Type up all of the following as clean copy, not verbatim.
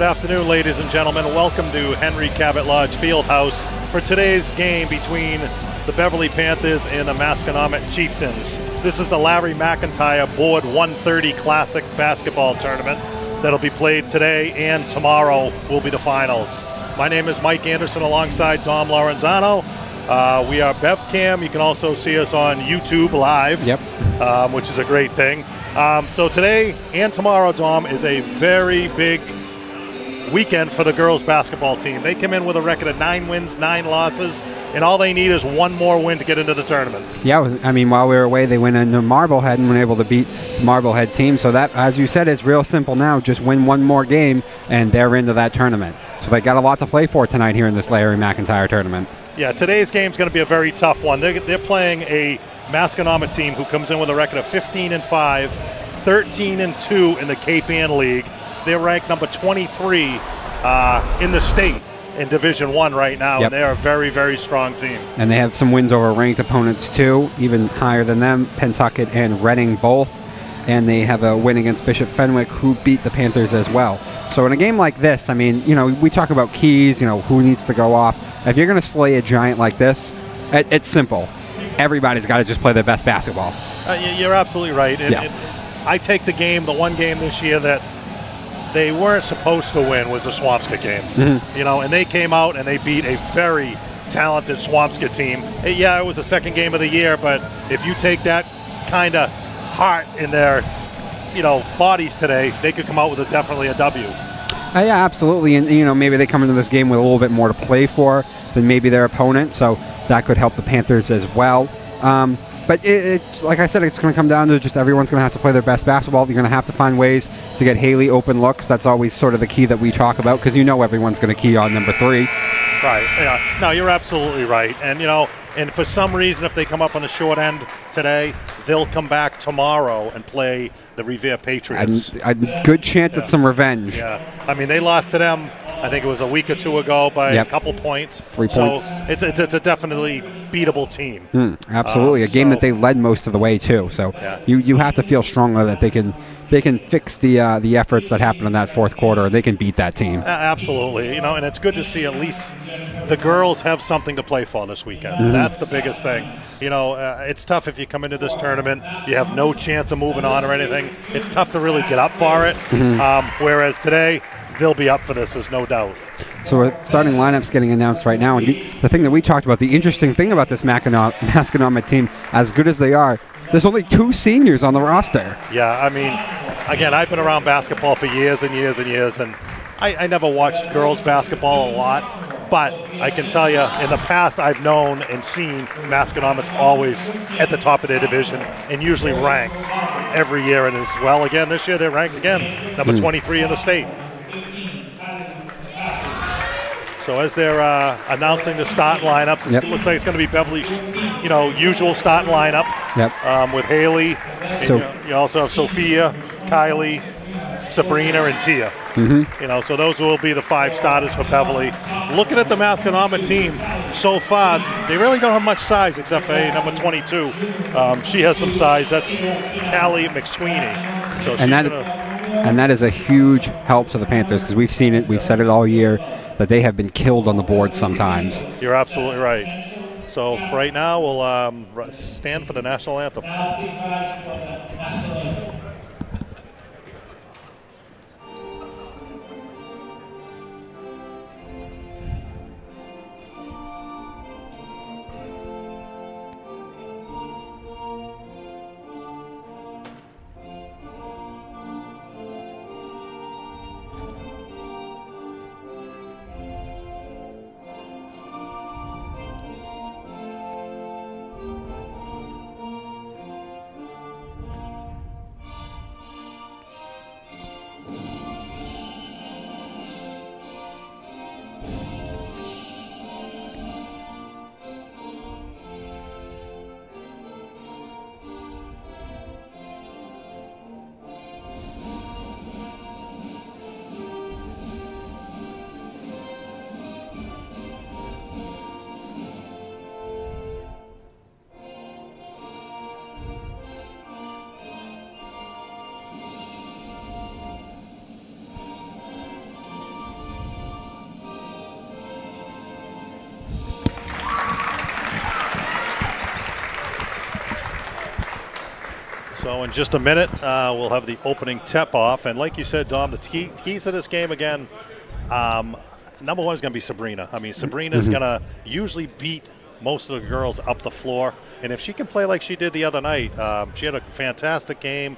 Good afternoon, ladies and gentlemen. Welcome to Henry Cabot Lodge Fieldhouse for today's game between the Beverly Panthers and the Masconomet Chieftains. This is the Larry McIntire Board 130 Classic Basketball Tournament that'll be played today, and tomorrow will be the finals. My name is Mike Anderson alongside Dom Lorenzano. We are BevCam. You can also see us on YouTube Live, which is a great thing. So today and tomorrow, Dom, is a very big weekend for the girls basketball team. They come in with a record of 9 wins, 9 losses, and all they need is one more win to get into the tournament. Yeah, I mean, while we were away, they went into Marblehead and were able to beat the Marblehead team. So that, as you said, is real simple now. Just win one more game, and they're into that tournament. So they got a lot to play for tonight here in this Larry McIntire tournament. Yeah, today's game is going to be a very tough one. They're playing a Masconomet team who comes in with a record of 15-5, 13-2 in the Cape Ann League. They're ranked number 23 in the state in Division I right now, and they're a very, very strong team. And they have some wins over ranked opponents, too, even higher than them, Pentucket and Reading both. And they have a win against Bishop Fenwick, who beat the Panthers as well. So in a game like this, I mean, you know, we talk about keys, you know, who needs to go off. If you're going to slay a giant like this, it's simple. Everybody's got to just play their best basketball. You're absolutely right. And I take the game, the one game this year that they weren't supposed to win was the Swampscott game. You know, and they came out and they beat a very talented Swampscott team. Yeah, it was the second game of the year, but if you take that kind of heart in their, you know, bodies today, they could come out with definitely a W. Yeah, absolutely. And, you know, maybe they come into this game with a little bit more to play for than maybe their opponent, so that could help the Panthers as well. But it's like I said, it's going to come down to just everyone's going to have to play their best basketball. You're going to have to find ways to get Haley open looks. That's always sort of the key that we talk about, because you know everyone's going to key on number 3. Right. Yeah. No, you're absolutely right. And, you know, and for some reason, if they come up on the short end today, they'll come back tomorrow and play the Revere Patriots. A good chance at some revenge. Yeah. I mean, they lost to them, I think it was a week or two ago, by a couple points. 3 points. So it's a definitely beatable team. Absolutely. A game that they led most of the way, too. So you have to feel strongly that they can fix the efforts that happened in that fourth quarter, and they can beat that team. Absolutely. You know, and it's good to see at least the girls have something to play for this weekend. That's the biggest thing. You know, it's tough if you come into this tournament, you have no chance of moving on or anything. It's tough to really get up for it. Whereas today, they'll be up for this, there's no doubt. So starting lineups getting announced right now. And the thing that we talked about, the interesting thing about this Masconomet team, as good as they are, there's only 2 seniors on the roster. Yeah, I mean, again, I've been around basketball for years and years and years, and I never watched girls basketball a lot. But I can tell you, in the past, I've known and seen Masconomet's always at the top of their division and usually ranked every year. And as well, again, this year they're ranked again, number 23 in the state. So as they're announcing the starting lineups, it looks like it's going to be Beverly's, you know, usual starting lineup. With Haley. So you also have Sophia, Kylie, Sabrina, and Tia. You know, so those will be the 5 starters for Beverly. Looking at the Masconomet team so far, they really don't have much size except for number 22. She has some size. That's Callie McSweeney. So and that is a huge help to the Panthers, because we've seen it, we've said it all year, that they have been killed on the board sometimes. You're absolutely right. So for right now, we'll stand for the national anthem. So in just a minute, we'll have the opening tip-off. And like you said, Dom, the keys to this game, again, number one is going to be Sabrina. I mean, Sabrina's going to usually beat most of the girls up the floor. And if she can play like she did the other night, she had a fantastic game,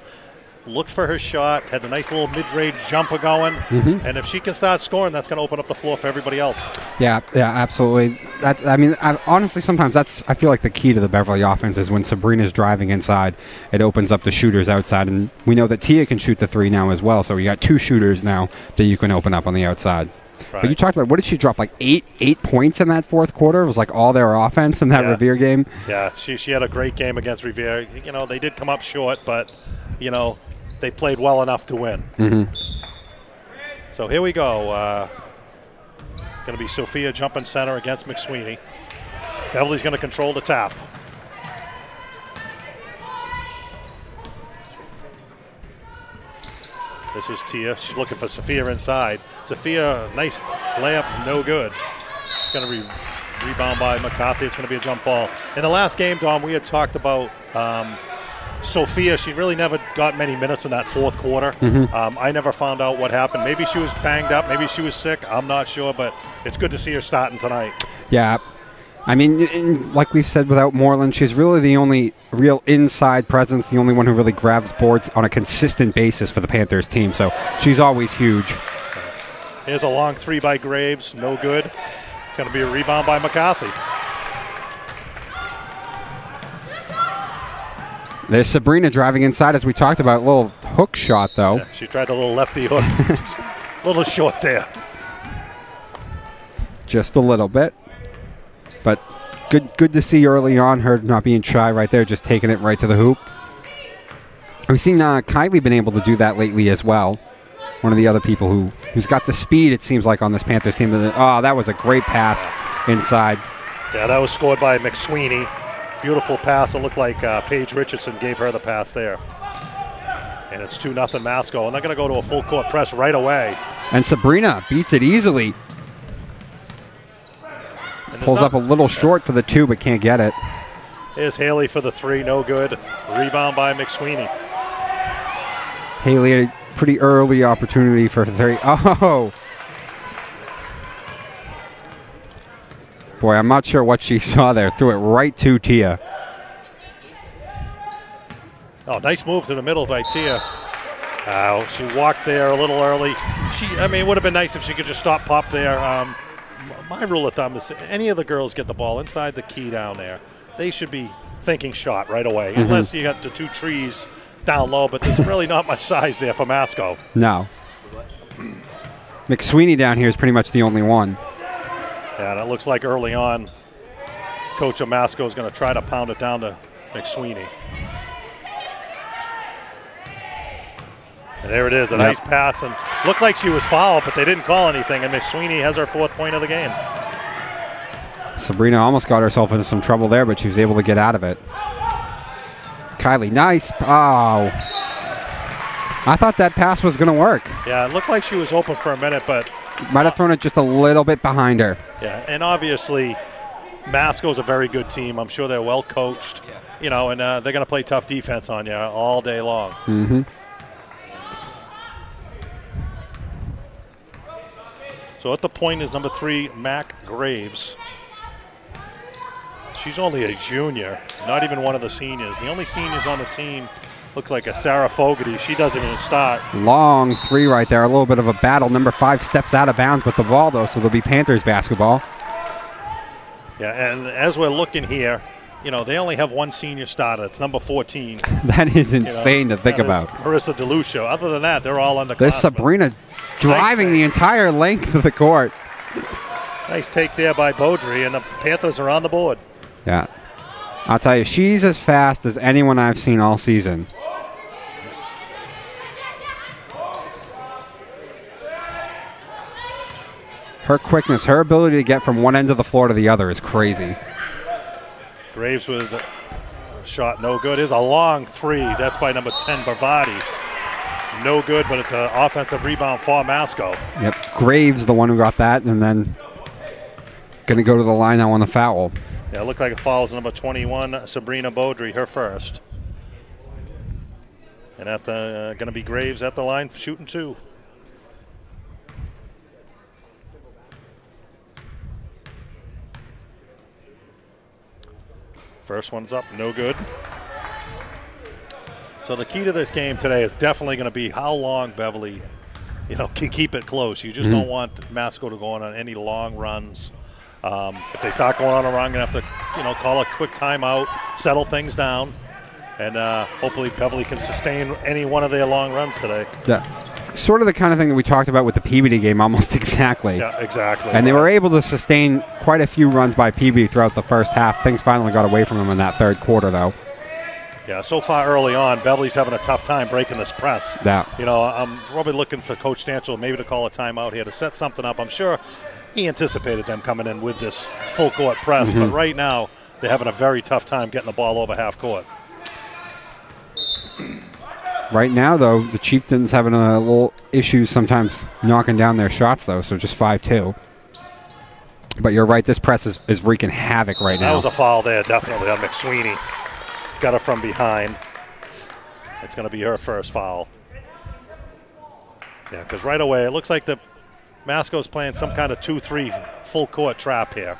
looked for her shot, had the nice little mid-range jumper going. And if she can start scoring, that's going to open up the floor for everybody else. Yeah, absolutely. Honestly, sometimes I feel like the key to the Beverly offense is when Sabrina's driving inside, it opens up the shooters outside. And we know that Tia can shoot the three now as well. So you got two shooters now that you can open up on the outside. Right. But you talked about, what did she drop, like eight points in that fourth quarter? It was like all their offense in that Revere game. Yeah, she had a great game against Revere. You know, they did come up short, but, you know, they played well enough to win. So here we go. Going to be Sophia jumping center against McSweeney. Beverly's going to control the tap. This is Tia. She's looking for Sophia inside. Sophia, nice layup, no good. It's going to be rebound by McCarthy. It's going to be a jump ball. In the last game, Dom, we had talked about Sophia. She really never got many minutes in that fourth quarter. I never found out what happened. Maybe she was banged up. Maybe she was sick. I'm not sure, but it's good to see her starting tonight. Yeah. I mean, like we've said, without Moreland, she's really the only real inside presence, the only one who really grabs boards on a consistent basis for the Panthers team. So she's always huge. Here's a long three by Graves. No good. It's going to be a rebound by McCarthy. There's Sabrina driving inside, as we talked about. A little hook shot, though. Yeah, she tried a little lefty hook. A little short there. Just a little bit. But good to see early on her not being shy right there, just taking it right to the hoop. We've seen Kylie been able to do that lately as well. One of the other people who's got the speed, it seems like, on this Panthers team. Oh, that was a great pass inside. Yeah, that was scored by McSweeney. Beautiful pass. It looked like Paige Richardson gave her the pass there. And it's 2-0 Masco. And they're going to go to a full court press right away. And Sabrina beats it easily. Pulls up a little short for the two, but can't get it. Here's Haley for the three, no good. Rebound by McSweeney. Haley had a pretty early opportunity for three. Oh! Boy, I'm not sure what she saw there. Threw it right to Tia. Oh, nice move to the middle by Tia. She walked there a little early. It would have been nice if she could just stop pop there. My rule of thumb is any of the girls get the ball inside the key down there, they should be thinking shot right away, unless you got the two trees down low, but there's really not much size there for Masco. No. McSweeney down here is pretty much the only one. Yeah, and it looks like early on, Coach of Masco is going to try to pound it down to McSweeney. And there it is, a nice pass, and looked like she was fouled, but they didn't call anything, and McSweeney has her fourth point of the game. Sabrina almost got herself into some trouble there, but she was able to get out of it. Kylie, nice. Oh. I thought that pass was going to work. Yeah, it looked like she was open for a minute, but might have thrown it just a little bit behind her. Yeah, and obviously, Masco's a very good team. I'm sure they're well coached, and they're going to play tough defense on you all day long. So at the point is number 3, Mac Graves. She's only a junior, not even one of the seniors. The only seniors on the team look like a Sarah Fogarty. She doesn't even start. Long three right there. A little bit of a battle. Number 5 steps out of bounds with the ball, though, so there'll be Panthers basketball. Yeah, and as we're looking here, they only have one senior starter. It's number 14. That is insane to think about. Marissa DeLucia. Other than that, they're all underclassmen. There's Sabrina driving the entire length of the court. Nice take there by Beaudry, and the Panthers are on the board. Yeah. I'll tell you, she's as fast as anyone I've seen all season. Her quickness, her ability to get from one end of the floor to the other is crazy. Graves with a shot, no good. Here's a long three. That's by number 10, Bavati. No good, but it's an offensive rebound for Masco. Yep, Graves, the one who got that, and then going to go to the line now on the foul. Yeah, it looked like it fouls number 21, Sabrina Beaudry, her first. And at the going to be Graves at the line shooting 2. First one's up, no good. So the key to this game today is definitely going to be how long Beverly, can keep it close. You just don't want Masco to go on any long runs. If they start going on a run, you're going to have to, call a quick timeout, settle things down, and hopefully Beverly can sustain any one of their long runs today. Yeah. Sort of the kind of thing that we talked about with the Peabody game, almost exactly. Yeah, exactly. And they were able to sustain quite a few runs by Peabody throughout the first half. Things finally got away from them in that third quarter, though. Yeah, so far early on, Beverly's having a tough time breaking this press. Yeah. I'm probably looking for Coach Stanchel maybe to call a timeout here to set something up. I'm sure he anticipated them coming in with this full court press, but right now they're having a very tough time getting the ball over half court. Right now, though, the Chieftains having a little issues sometimes knocking down their shots, though, so just 5-2. But you're right, this press is wreaking havoc right now. That was a foul there, definitely, on McSweeney. Got her from behind. It's going to be her first foul. Yeah, because right away, it looks like the Masco's playing some kind of 2-3 full court trap here.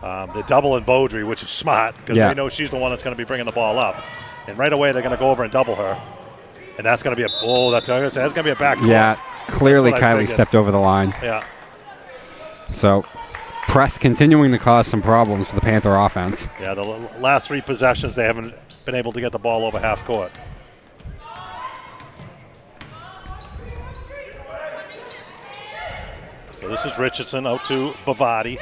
They're doubling Beaudry, which is smart, because they know she's the one that's going to be bringing the ball up. And right away, they're going to go over and double her. And that's going to be that's going to be a back court. Yeah, clearly Kylie stepped over the line. Yeah. So press continuing to cause some problems for the Panther offense. Yeah, the last 3 possessions, they haven't been able to get the ball over half court. So this is Richardson out to Bavati.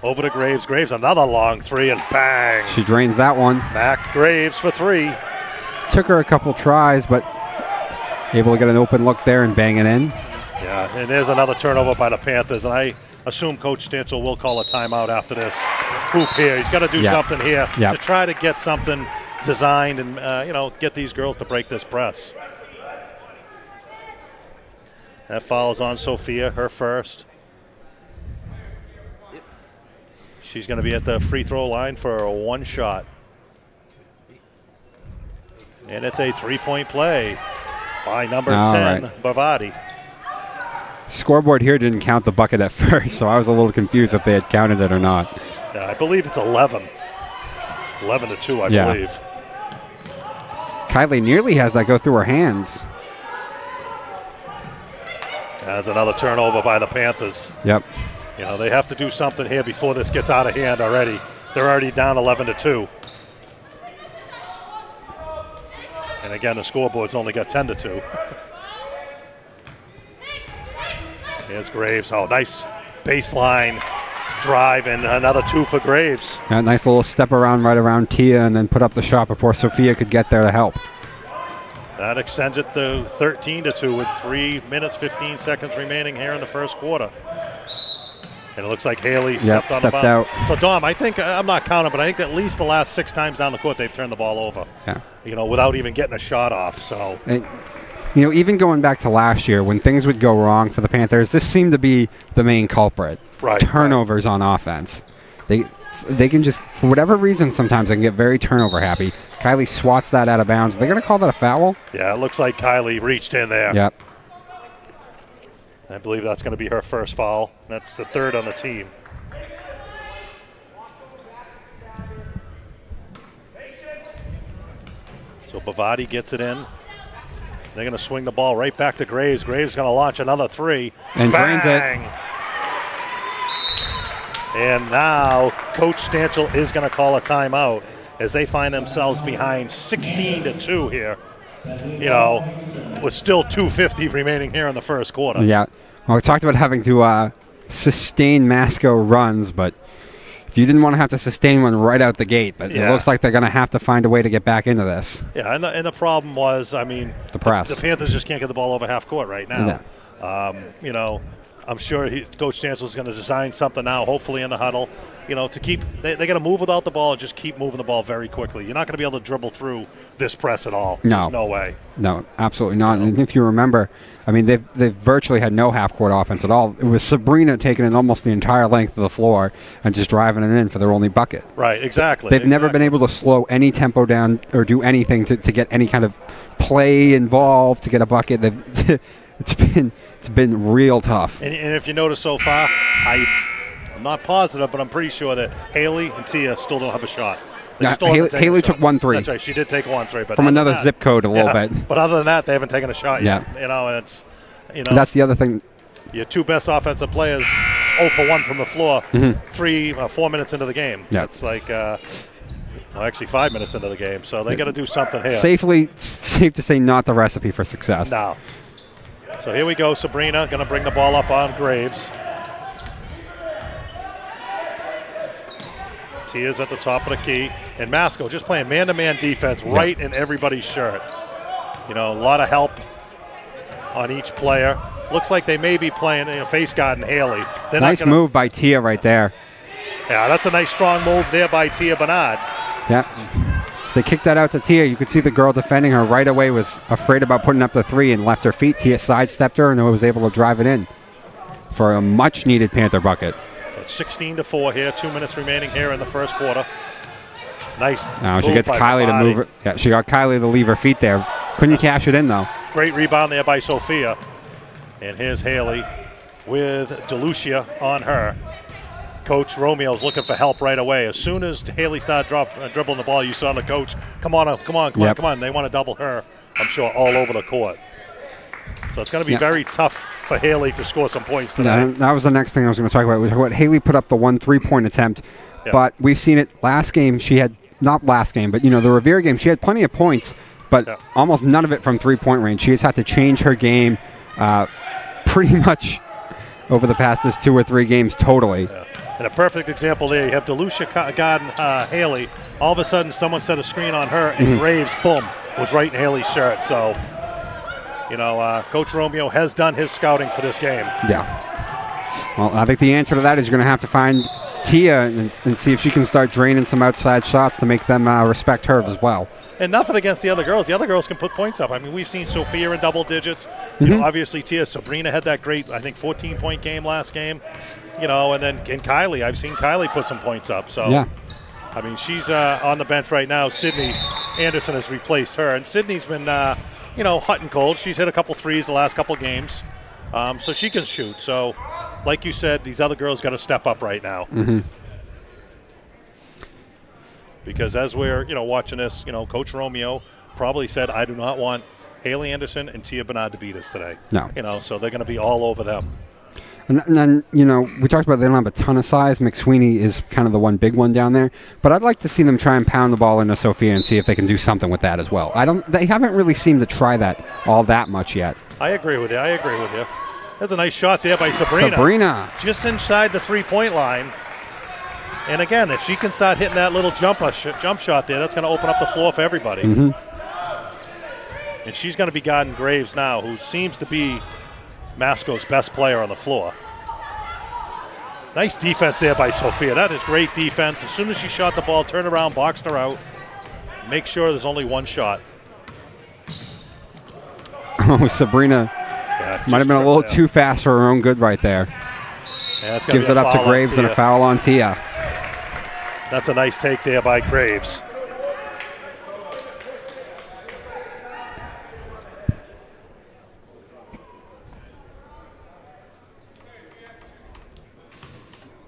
Over to Graves. Graves, another long 3, and bang. She drains that one. Mac Graves for 3. Took her a couple tries, but able to get an open look there and bang it in. Yeah, and there's another turnover by the Panthers, and I assume Coach Stanchel will call a timeout after this hoop here. He's got to do something here to try to get something designed and, get these girls to break this press. That foul is on Sophia, her first. She's going to be at the free throw line for a 1 shot. And it's a 3-point play by number 10, Bavati. Scoreboard here didn't count the bucket at first, so I was a little confused if they had counted it or not. Yeah, I believe it's 11. 11-2, I believe. Kylie nearly has that go through her hands. That's another turnover by the Panthers. Yep. They have to do something here before this gets out of hand already. They're already down 11-2. And again, the scoreboard's only got 10-2. Here's Graves. Oh, nice baseline drive and another 2 for Graves. Yeah, nice little step around right around Tia and then put up the shot before Sophia could get there to help. That extends it to 13-2 with 3 minutes, 15 seconds remaining here in the first quarter. And it looks like Haley stepped out. So, Dom, I think, I'm not counting, but I think at least the last 6 times down the court they've turned the ball over. Yeah. Without even getting a shot off. So, even going back to last year when things would go wrong for the Panthers, this seemed to be the main culprit. Right. Turnovers on offense. They can just, for whatever reason, sometimes they can get very turnover happy. Kylie swats that out of bounds. Are they going to call that a foul? Yeah, it looks like Kylie reached in there. Yep. I believe that's going to be her first foul. That's the 3rd on the team. So Bavati gets it in. They're going to swing the ball right back to Graves. Graves going to launch another 3. And drains it. And now Coach Stanchel is going to call a timeout as they find themselves behind 16-2 here. With still 2:50 remaining here in the first quarter. Yeah. Well, we talked about having to sustain Masco runs, but you didn't want to have to sustain one right out the gate. But it looks like they're going to have to find a way to get back into this. Yeah, and the problem was, the press. The Panthers just can't get the ball over half court right now. Yeah. I'm sure Coach Stanchel is going to design something now, hopefully in the huddle, to keep – they got to move without the ball and just keep moving the ball very quickly. You're not going to be able to dribble through this press at all. No. There's no way. No, absolutely not. And if you remember, they've virtually had no half-court offense at all. It was Sabrina taking in almost the entire length of the floor and just driving it in for their only bucket. Right, exactly. They've never been able to slow any tempo down or do anything to get any kind of play involved to get a bucket. It's been real tough. And if you notice so far, I'm not positive, but I'm pretty sure that Haley and Tia still don't have a shot. Haley took 1 3. That's right. She did take 1 3, but from another zip code a little bit. But other than that, they haven't taken a shot yet. Yeah. That's the other thing. Your 2 best offensive players 0 for 1 from the floor. 4 minutes into the game. Yeah. That's like actually 5 minutes into the game. So they got to do something here. Safe to say, not the recipe for success. No. So here we go. Sabrina going to bring the ball up on Graves. Tia's at the top of the key. And Masco just playing man-to-man defense right in everybody's shirt. A lot of help on each player. Looks like they may be playing face guard and Haley. Nice move by Tia right there. Yeah, that's a nice strong move there by Tia Bernard. Yeah. They kicked that out to Tia. You could see the girl defending her right away was afraid about putting up the 3 and left her feet. Tia sidestepped her and was able to drive it in for a much-needed Panther bucket. It's 16-4 here. 2 minutes remaining here in the first quarter. Nice. Now she gets Kylie to move it. Yeah, she got Kylie to leave her feet there. Couldn't cash it in, though. Great rebound there by Sophia. And here's Haley with DeLucia on her. Coach Romeo's looking for help right away. As soon as Haley started dribbling the ball, you saw the coach, come on. They want to double her, I'm sure, all over the court. So it's going to be very tough for Haley to score some points today. That was the next thing I was going to talk about. We talked about Haley put up the 1 3-point attempt, but we've seen it last game. She had, not last game, but the Revere game, she had plenty of points, but almost none of it from 3-point range. She has had to change her game pretty much over the past 2 or 3 games totally. Yeah. And a perfect example there, you have DeLucia guarding Haley. All of a sudden, someone set a screen on her, and Graves, boom, was right in Haley's shirt. So, Coach Romeo has done his scouting for this game. Yeah. Well, I think the answer to that is you're going to have to find Tia and see if she can start draining some outside shots to make them respect her as well. And nothing against the other girls. The other girls can put points up. I mean, we've seen Sophia in double digits. Obviously, Tia. Sabrina had that great, 14-point game last game. And then Kylie. I've seen Kylie put some points up. So, I mean, she's on the bench right now. Sydney Anderson has replaced her. And Sydney's been, hot and cold. She's hit a couple threes the last couple games. So she can shoot. So, like you said, these other girls got to step up right now. Because as we're, watching this, Coach Romeo probably said, I do not want Haley Anderson and Tia Bernard to beat us today. No. So they're going to be all over them. And then, we talked about they don't have a ton of size. McSweeney is kind of the one big one down there. But I'd like to see them try and pound the ball into Sophia and see if they can do something with that as well. They haven't really seemed to try that all that much yet. I agree with you. That's a nice shot there by Sabrina. Just inside the 3-point line. And again, if she can start hitting that little jump shot there, that's going to open up the floor for everybody. And she's going to be guarding Graves now, who seems to be Masco's best player on the floor. Nice defense there by Sophia. That is great defense. As soon as she shot the ball, turned around, boxed her out. Make sure there's only one shot. Oh, Sabrina might have been a little too fast for her own good right there. Gives it up to Graves and a foul on Tia. That's a nice take there by Graves.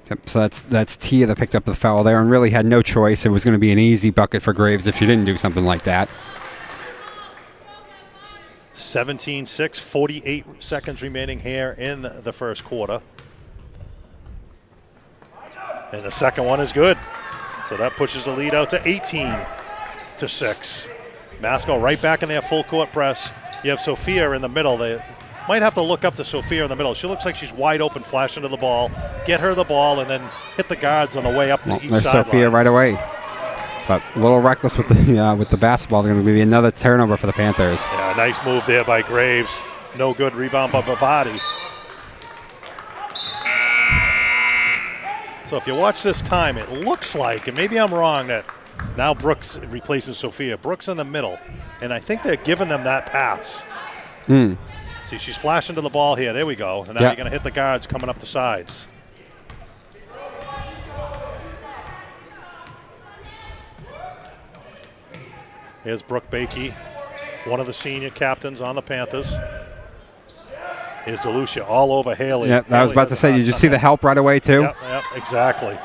Yep, so that's Tia that picked up the foul there and really had no choice. It was going to be an easy bucket for Graves if she didn't do something like that. 17-6, 48 seconds remaining here in the first quarter. And the second one is good. So that pushes the lead out to 18-6. Masco right back in their full court press. You have Sophia in the middle. They might have to look up to Sophia in the middle. She looks like she's wide open, flashing to the ball. Get her the ball and then hit the guards on the way up to each sideline. There's Sophia right away. But a little reckless with the basketball. They're going to be another turnover for the Panthers. Yeah, nice move there by Graves. No good rebound by Bavati. So if you watch this time, it looks like, and maybe I'm wrong, that now Brooks replaces Sophia. Brooks in the middle, and I think they're giving them that pass. See, she's flashing to the ball here. There we go. And now you're going to hit the guards coming up the sides. Here's Brooke Bakey one of the senior captains on the Panthers. Here's DeLucia all over Haley. Yep, I was about to say, you just see the help right away, too? Yep, exactly.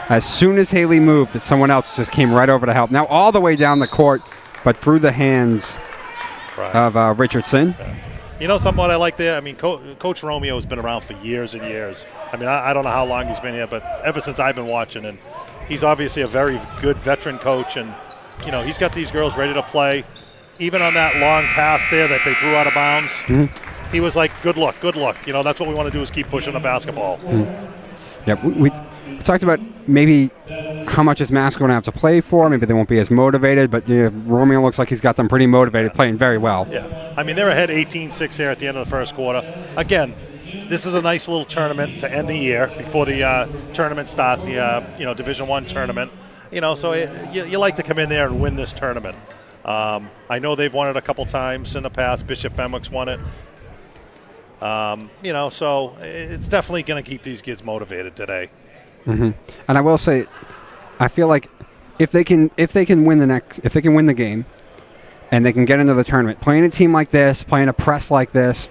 As soon as Haley moved, that someone else just came right over to help. Now all the way down the court, but through the hands of Richardson. Yeah. You know something what I like there? I mean, Coach Romeo has been around for years and years. I mean, I don't know how long he's been here, but ever since I've been watching, and he's obviously a very good veteran coach, and, you know, he's got these girls ready to play. Even on that long pass there that they threw out of bounds, he was like, good luck, good luck. You know, that's what we want to do is keep pushing the basketball. Yeah, we talked about maybe how much is Mask going to have to play for. Maybe they won't be as motivated, but Romeo looks like he's got them pretty motivated, playing very well. Yeah, I mean, they're ahead 18-6 here at the end of the first quarter. Again, this is a nice little tournament to end the year before the tournament starts, the Division I tournament. You know, so you like to come in there and win this tournament. I know they've won it a couple times in the past. Bishop Fenwick's won it. You know, so it's definitely going to keep these kids motivated today. And I will say, I feel like if they can win the game, and they can get into the tournament, playing a team like this, playing a press like this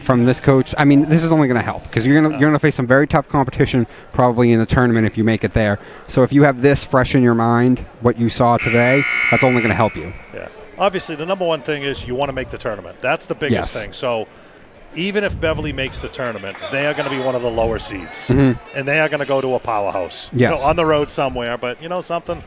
from this coach, I mean, this is only going to help because you're going to face some very tough competition probably in the tournament if you make it there. So if you have this fresh in your mind, what you saw today, that's only going to help you. Yeah, obviously the number one thing is you want to make the tournament. That's the biggest thing. So even if Beverly makes the tournament, they are going to be one of the lower seeds, and they are going to go to a powerhouse, on the road somewhere. But you know something,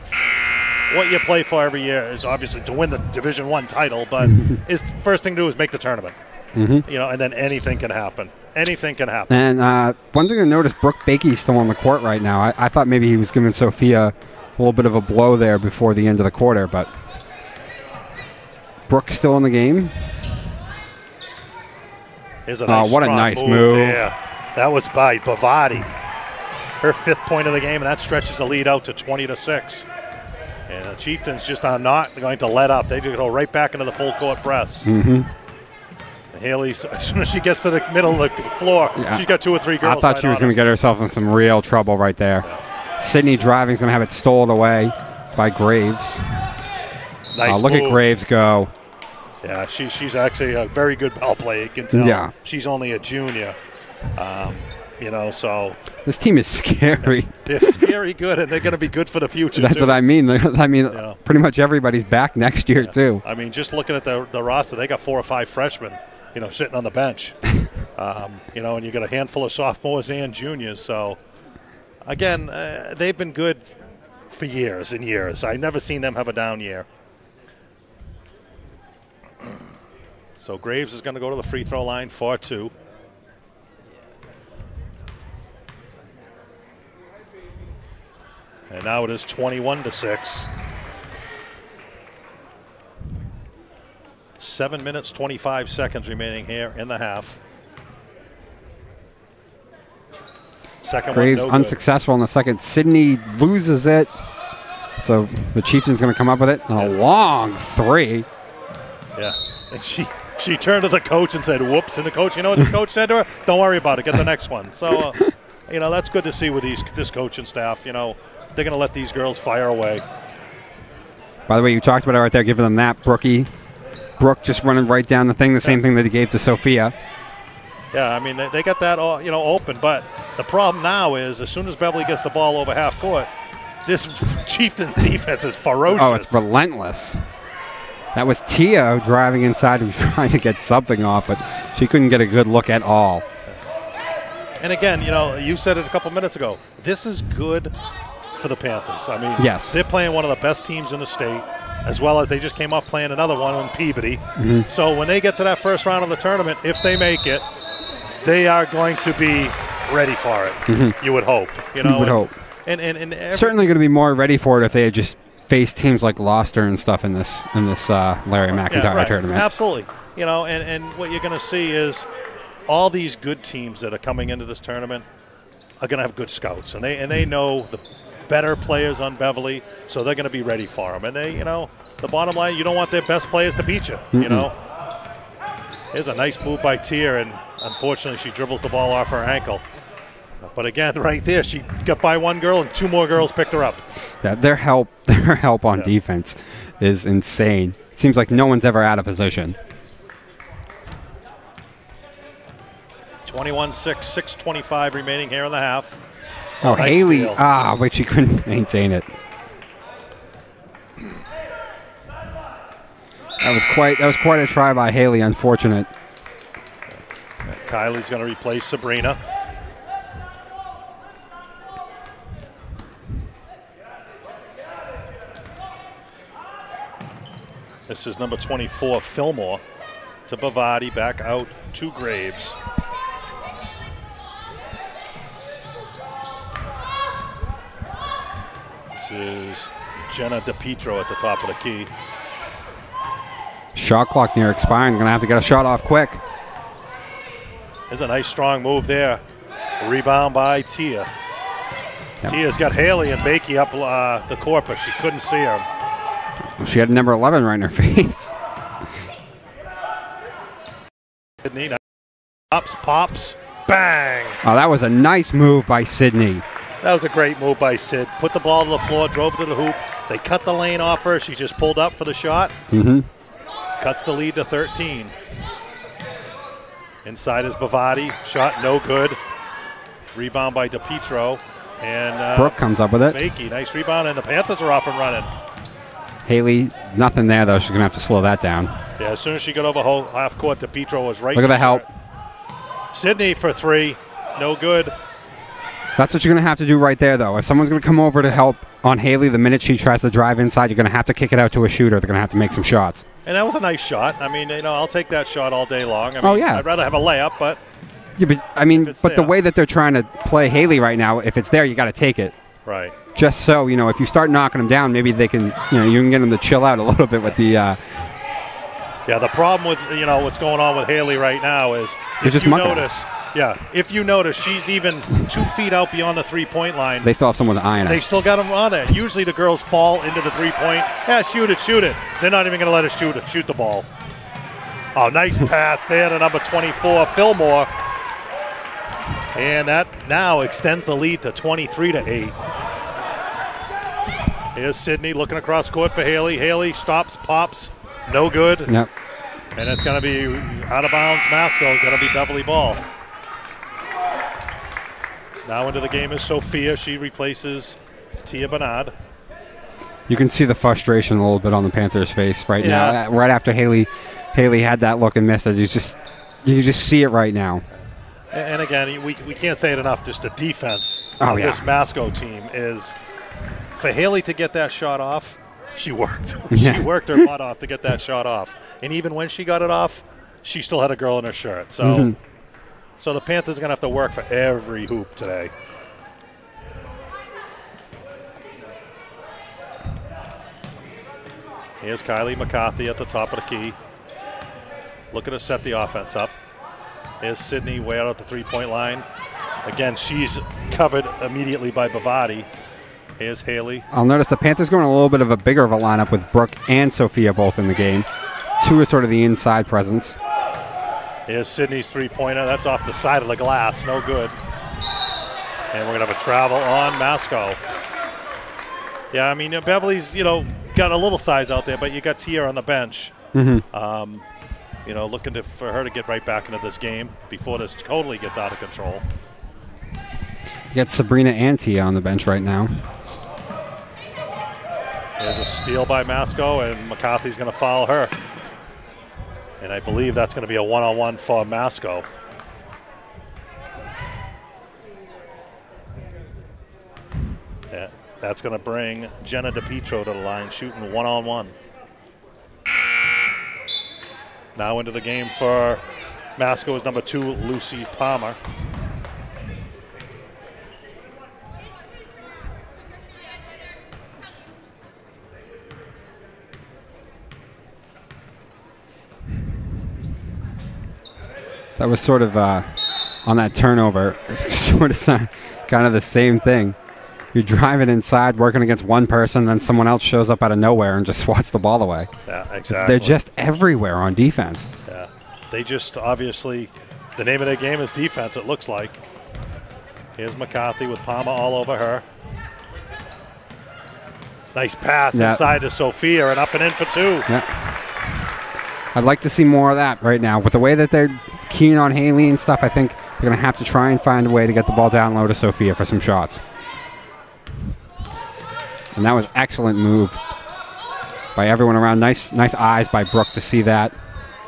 what you play for every year is obviously to win the Division I title, but is first thing to do is make the tournament. You know, and then anything can happen. Anything can happen. And one thing I noticed, Brooke Bakey's still on the court right now. I thought maybe he was giving Sophia a little bit of a blow there before the end of the quarter, but Brooke's still in the game. Nice what a nice move. Yeah, that was by Bavati. Her 5th point of the game, and that stretches the lead out to 20-6. And the Chieftains just are not going to let up. They just go right back into the full court press. And Haley, as soon as she gets to the middle of the floor, she's got 2 or 3 girls. I thought she was going to get herself in some real trouble right there. Yeah. Sydney driving's going to have it stolen away by Graves. Nice look at Graves go. Yeah, she's actually a very good ball player. You can tell she's only a junior. You know, so this team is scary. They're scary good, and they're going to be good for the future. That's what I mean. Pretty much everybody's back next year too. I mean, just looking at the roster, they got 4 or 5 freshmen, you know, sitting on the bench. You know, and you got a handful of sophomores and juniors. So again, they've been good for years and years. I've never seen them have a down year. So Graves is going to go to the free throw line for 2. And now it is 21-6. 7 minutes, 25 seconds remaining here in the half. Second Graves one, no unsuccessful in the second. Sydney loses it. So the Chieftains going to come up with it. And a long 3. Yeah. And she turned to the coach and said, whoops. And the coach, you know what the coach said to her? Don't worry about it. Get the next one. So, you know, that's good to see with this coaching staff. You know, they're going to let these girls fire away. By the way, you talked about it right there, giving them that. Brooke just running right down the thing, the same thing that he gave to Sophia. Yeah, I mean, they got that, you know, open. But the problem now is as soon as Beverly gets the ball over half court, this Chieftains defense is ferocious. Oh, it's relentless. That was Tia driving inside who was trying to get something off, but she couldn't get a good look at all. And again, you know, you said it a couple minutes ago. This is good for the Panthers. I mean, they're playing one of the best teams in the state, as well as they just came up playing another one in Peabody. So when they get to that first round of the tournament, if they make it, they are going to be ready for it. You would hope. You know, you would hope. And certainly going to be more ready for it if they had just faced teams like Gloucester and stuff in this Larry McIntire tournament. Absolutely. You know, and what you're going to see is all these good teams that are coming into this tournament are going to have good scouts, and they know the better players on Beverly, so they're going to be ready for them. And they, you know, the bottom line, you don't want their best players to beat you. You know, here's a nice move by Tier, and unfortunately, she dribbles the ball off her ankle. But again, right there, she got by one girl, and 2 more girls picked her up. Yeah, their help on defense is insane. It seems like no one's ever out of position. 21-6, 6:25 remaining here in the half. Oh, nice Haley. steal. But she couldn't maintain it. That was quite a try by Haley. Unfortunate. Kylie's going to replace Sabrina. This is number 24, Fillmore, to Bavati, back out to Graves. This is Jenna DePietro at the top of the key. Shot clock near expiring. Going to have to get a shot off quick. There's a nice strong move there. Rebound by Tia. Yep. Tia's got Haley and Bakey up the court, but she couldn't see her. She had number 11 right in her face. Pops, bang. Oh, that was a nice move by Sydney. That was a great move by Sid. Put the ball to the floor, drove to the hoop. They cut the lane off her. She just pulled up for the shot. Cuts the lead to 13. Inside is Bavati. Shot no good. Rebound by DePietro. And Brooke comes up with it. Bakey, nice rebound, and the Panthers are off and running. Haley, nothing there, though. She's going to have to slow that down. Yeah, as soon as she got over half court, DePietro was right. Look at the help. Sydney for three. No good. That's what you're going to have to do right there, though. If someone's going to come over to help on Haley the minute she tries to drive inside, you're going to have to kick it out to a shooter. They're going to have to make some shots. And that was a nice shot. I mean, I'll take that shot all day long. I mean, oh, yeah. I'd rather have a layup, but... Yeah, but, I mean, but the way that they're trying to play Haley right now, if it's there, you got to take it. Right. Just so, if you start knocking them down, maybe they can, you can get them to chill out a little bit with the... Yeah, the problem with, what's going on with Haley right now is if you notice, she's even 2 feet out beyond the three-point line. They still have someone to iron it. They still got them on it. Usually the girls fall into the three-point. Yeah, shoot it. They're not even going to let us shoot the ball. Oh, nice pass there to number 24, Fillmore. And that now extends the lead to 23-8. Here's Sydney looking across court for Haley. Haley stops, pops, no good. Yep. And it's going to be out of bounds. Masco is going to be Beverly ball. Now into the game is Sophia. She replaces Tia Bernard. You can see the frustration a little bit on the Panthers' face right now. Right after Haley had that look and missed it. You just see it right now. And again, we can't say it enough. Just the defense of this Masco team is, for Haley to get that shot off, she worked. She worked her butt off to get that shot off. And even when she got it off, she still had a girl in her shirt. So, so the Panthers are going to have to work for every hoop today. Here's Kylie McCarthy at the top of the key. Looking to set the offense up. Here's Sydney way out at the three-point line. Again, she's covered immediately by Bavati. Here's Haley. I'll notice the Panthers going a little bit of a bigger of a lineup with Brooke and Sophia both in the game. Two is sort of the inside presence. Here's Sydney's three-pointer. That's off the side of the glass. No good. And we're going to have a travel on Masco. Yeah, I mean, Beverly's, got a little size out there, but you got Tia on the bench. Looking for her to get right back into this game before this totally gets out of control. You got Sabrina and Tia on the bench right now. There's a steal by Masco, and McCarthy's going to foul her. And I believe that's going to be a one-on-one for Masco. Yeah, that's going to bring Jenna DePietro to the line, shooting one-on-one. Now into the game for Masco is number 2, Lucy Palmer. That was sort of on that turnover. It's sort of kind of the same thing. You're driving inside, working against one person, then someone else shows up out of nowhere and just swats the ball away. Yeah, exactly. They're just everywhere on defense. Yeah, they just obviously, the name of their game is defense, it looks like. Here's McCarthy with Palmer all over her. Nice pass inside to Sophia and up and in for 2. Yeah. I'd like to see more of that right now. With the way that they're keen on Haley and stuff, I think they're going to have to try and find a way to get the ball down low to Sophia for some shots. And that was excellent move by everyone around. Nice eyes by Brooke to see that.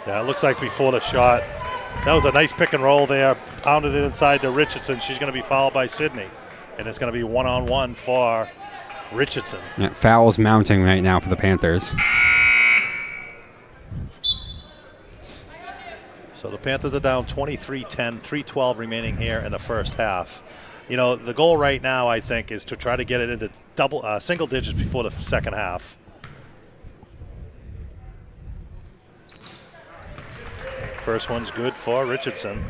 Yeah, it looks like before the shot, that was a nice pick and roll there. Pounded it inside to Richardson. She's going to be fouled by Sydney. And it's going to be one-on-one for Richardson. Yeah, fouls mounting right now for the Panthers. So the Panthers are down 23-10, 3:12 remaining here in the first half. You know, the goal right now, I think, is to try to get it into single digits before the second half. First one's good for Richardson.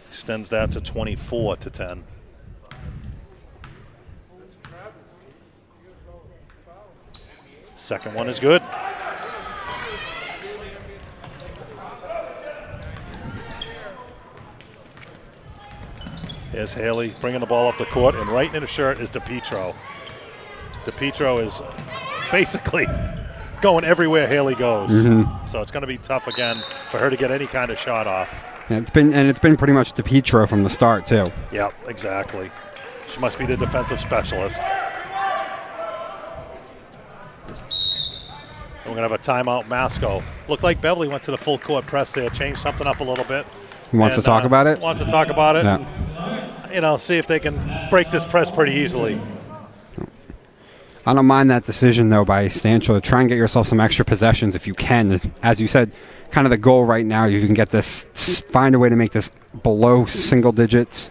Extends that to 24-10. Second one is good. Here's Haley bringing the ball up the court, and right in her shirt is DePietro. DePietro is basically going everywhere Haley goes. So it's going to be tough again for her to get any kind of shot off. Yeah, it's been pretty much DePietro from the start too. Yep, exactly. She must be the defensive specialist. We're going to have a timeout, Masco. Looked like Beverly went to the full court press there, changed something up a little bit. He wants to talk about it? Wants to talk about it. Yeah. And, you know, see if they can break this press pretty easily. I don't mind that decision, though, by Stancho. Try and get yourself some extra possessions if you can. As you said, kind of the goal right now, you can get this, find a way to make this below single digits.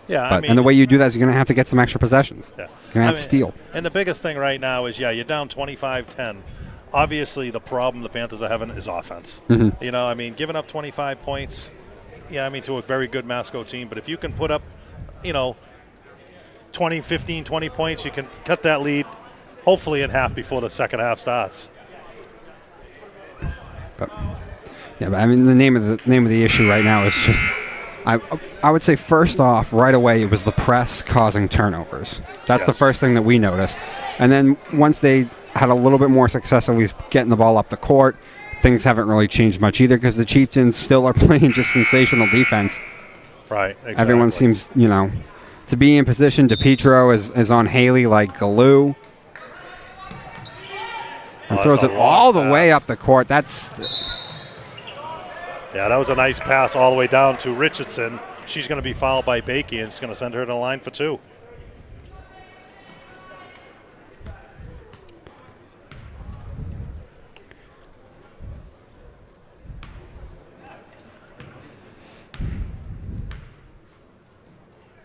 Yeah, but, and the way you do that is you're going to have to get some extra possessions. Yeah. You're going to have to steal. And the biggest thing right now is, you're down 25-10. Obviously, the problem the Panthers are having is offense. You know, I mean, giving up 25 points, to a very good Masco team. But if you can put up, 20 points, you can cut that lead hopefully in half before the second half starts. But I mean, the name of the issue right now is just, I would say first off, right away, it was the press causing turnovers. That's the first thing that we noticed. And then once they had a little bit more success, at least getting the ball up the court, things haven't really changed much either because the Chieftains still are playing just sensational defense. Right, exactly. Everyone seems, to be in position. DePietro is on Haley like glue. And throws it all the way up the court. Yeah, that was a nice pass all the way down to Richardson. She's going to be fouled by Bakey, and it's going to send her to the line for two.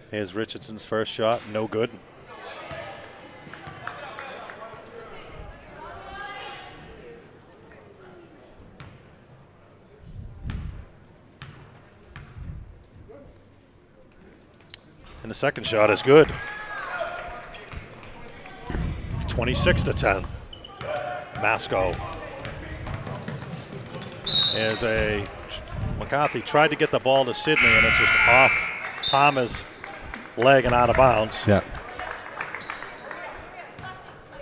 Here's Richardson's first shot, no good. And the second shot is good. 26-10. Masco. As McCarthy tried to get the ball to Sydney, and it's just off Palmer's leg and out of bounds. Yeah.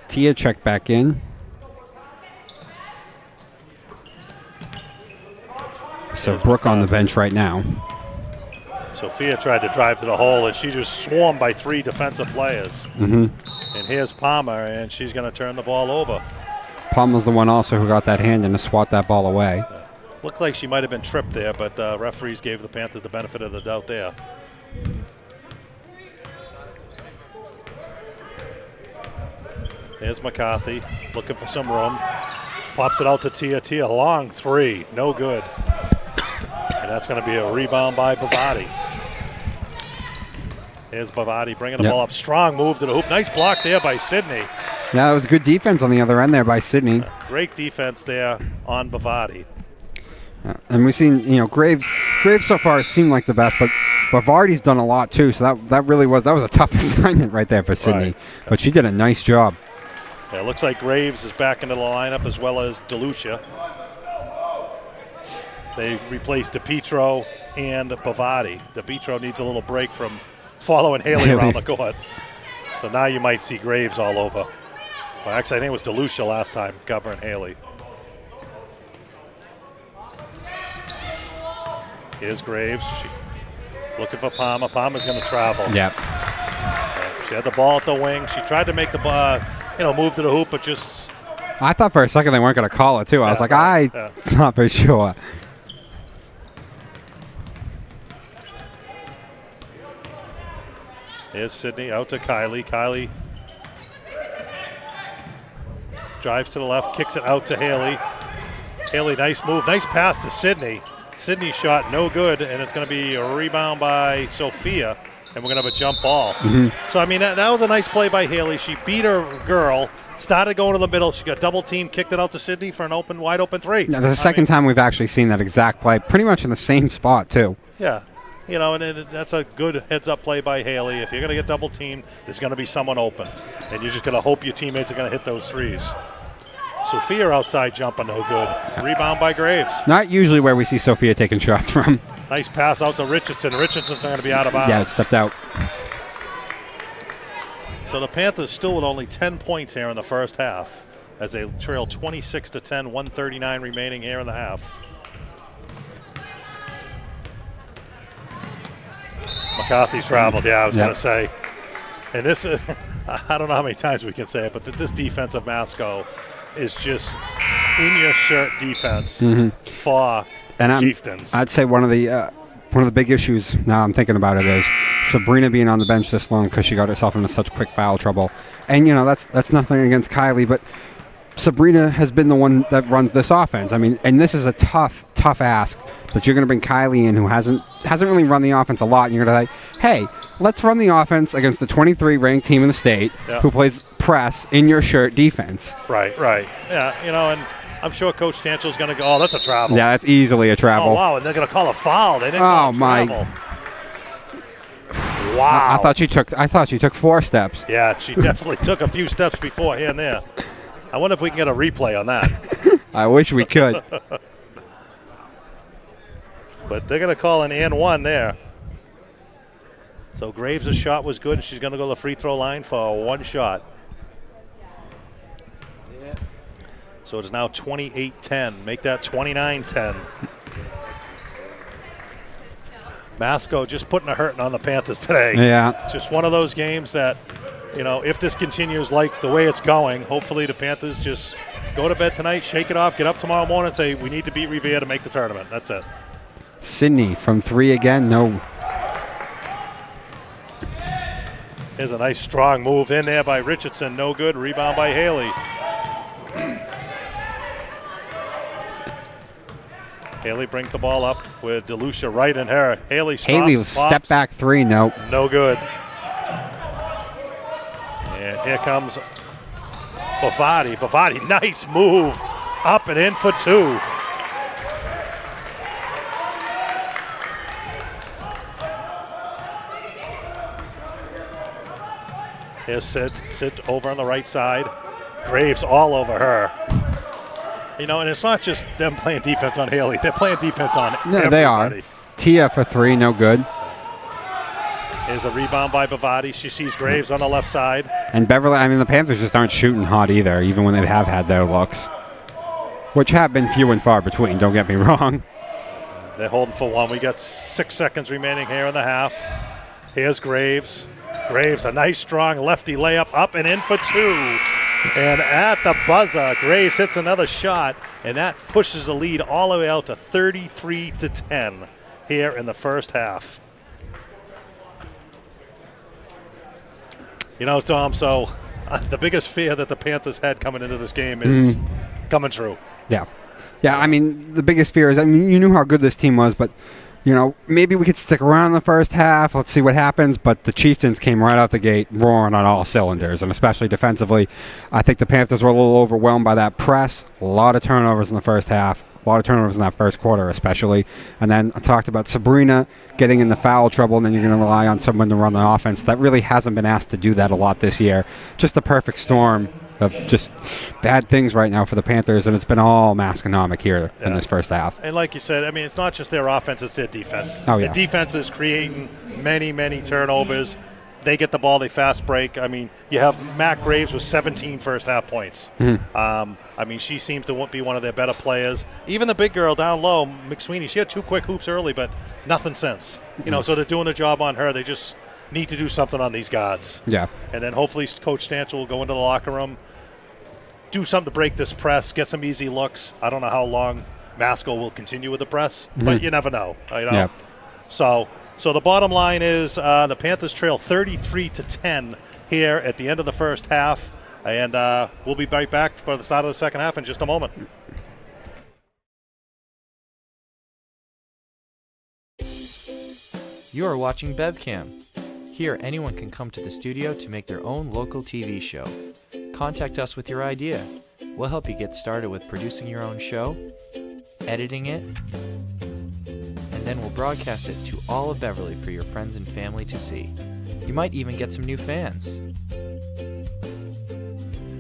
Tia checked back in. So Brooke on the bench right now. Sophia tried to drive to the hole, and she just swarmed by three defensive players. And here's Palmer, and she's going to turn the ball over. Palmer's the one also who got that hand and to swat that ball away. Looked like she might have been tripped there, but referees gave the Panthers the benefit of the doubt there. Here's McCarthy looking for some room. Pops it out to Tia. Tia, long three. No good. And that's going to be a rebound by Bavati. Here's Bavati bringing the ball up. Strong move to the hoop. Nice block there by Sydney. Yeah, it was good defense on the other end there by Sydney. Great defense there on Bavati. And we've seen, Graves so far seemed like the best, but Bavardi's done a lot too. So that was a tough assignment right there for Sydney. Right. But she did a nice job. Yeah, it looks like Graves is back into the lineup as well as DeLucia. They've replaced DePietro and Bavati. DePietro needs a little break from following Haley around the court. So now you might see Graves all over Well, actually, I think it was DeLucia last time covering Haley. Here's Graves. Looking for Palmer. Palmer's going to travel. Yep. She had the ball at the wing. She tried to make the ball, move to the hoop, but just... I thought for a second they weren't going to call it, too. I was like, I'm not for sure. Here's Sydney out to Kylie. Kylie drives to the left, kicks it out to Haley. Haley, nice move. Nice pass to Sydney. Sydney's shot no good, and it's going to be a rebound by Sophia, and we're going to have a jump ball. So, I mean, that was a nice play by Haley. She beat her girl, started going to the middle. She got double team, kicked it out to Sydney for an wide open three. Now, the second time we've actually seen that exact play, pretty much in the same spot, too. Yeah. And that's a good heads-up play by Haley. If you're going to get double teamed, there's going to be someone open, and you're just going to hope your teammates are going to hit those threes. Sophia outside jumping, no good. Rebound by Graves. Not usually where we see Sophia taking shots from. Nice pass out to Richardson. Richardson's going to be out of bounds. Yeah, it stepped out. So the Panthers still with only 10 points here in the first half as they trail 26-10, 1:39 remaining here in the half. McCarthy's traveled, yeah, I was going to say. And this, I don't know how many times we can say it, but this defense of Masco is just in-your-shirt defense for Chieftains. I'd say one of the big issues, now I'm thinking about it, is Sabrina being on the bench this long because she got herself into such quick foul trouble. And, that's nothing against Kylie, but Sabrina has been the one that runs this offense. I mean, and this is a tough ask that you're going to bring Kylie in, who hasn't really run the offense a lot, and you're going to say, hey, let's run the offense against the 23 ranked team in the state who plays press in your shirt defense. Right. Yeah, and I'm sure Coach Stanchel's going to go, oh, that's a travel. Yeah, that's easily a travel. Oh, wow, and they're going to call a foul. They didn't call a travel. Wow. I thought she took 4 steps. Yeah, she definitely took a few steps beforehand there. I wonder if we can get a replay on that. I wish we could. But they're going to call an and one there. So Graves' shot was good. She's going to go to the free throw line for one shot. So it is now 28-10. Make that 29-10. Masco just putting a hurting on the Panthers today. Yeah. It's just one of those games that, if this continues like the way it's going, hopefully the Panthers just go to bed tonight, shake it off, get up tomorrow morning and say, we need to beat Revere to make the tournament. That's it. Sydney from 3 again, no. Here's a nice strong move in there by Richardson. No good. Rebound by Haley. Haley brings the ball up with DeLucia right in her. Haley stops. Haley step back 3, no. No good. And here comes Bavati. Bavati, nice move. Up and in for 2. Here's Sid over on the right side. Graves all over her. And it's not just them playing defense on Haley. They're playing defense on everybody. They are. Tia for 3, no good. Here's a rebound by Bavati. She sees Graves on the left side. And Beverly, the Panthers just aren't shooting hot either, even when they have had their looks. Which have been few and far between, don't get me wrong. They're holding for 1. We got 6 seconds remaining here in the half. Here's Graves. Graves, a nice strong lefty layup up and in for 2. And at the buzzer, Graves hits another shot, and that pushes the lead all the way out to 33-10 here in the first half. Tom, so the biggest fear that the Panthers had coming into this game is coming true. Yeah. Yeah, the biggest fear is, you knew how good this team was, but maybe we could stick around in the first half. Let's see what happens. But the Chieftains came right out the gate roaring on all cylinders, and especially defensively. I think the Panthers were a little overwhelmed by that press. A lot of turnovers in the first half. A lot of turnovers in that first quarter especially. And then I talked about Sabrina getting into foul trouble, and then you're going to rely on someone to run the offense. That really hasn't been asked to do that a lot this year. Just a perfect storm of just bad things right now for the Panthers, and it's been all Masconomet here in this first half. And like you said, it's not just their offense, it's their defense. Oh, yeah. The defense is creating many, many turnovers. They get the ball, they fast break. I mean, you have Matt Graves with 17 first half points. I mean, she seems to be one of their better players. Even the big girl down low, McSweeney, she had 2 quick hoops early, but nothing since. You know, so they're doing a job on her. They just need to do something on these guards. Yeah. And then hopefully Coach Stancil will go into the locker room, do something to break this press, get some easy looks. I don't know how long Masco will continue with the press, but you never know. You know? Yeah. So the bottom line is the Panthers trail 33-10 here at the end of the first half, and we'll be right back for the start of the second half in just a moment. You are watching BevCam. Here, anyone can come to the studio to make their own local TV show. Contact us with your idea. We'll help you get started with producing your own show, editing it, and then we'll broadcast it to all of Beverly for your friends and family to see. You might even get some new fans.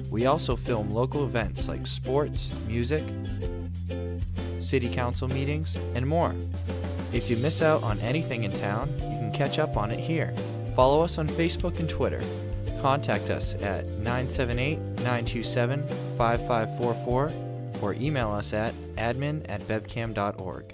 We also film local events like sports, music, city council meetings, and more. If you miss out on anything in town, you can catch up on it here. Follow us on Facebook and Twitter. Contact us at 978-927-5544 or email us at admin@bevcam.org.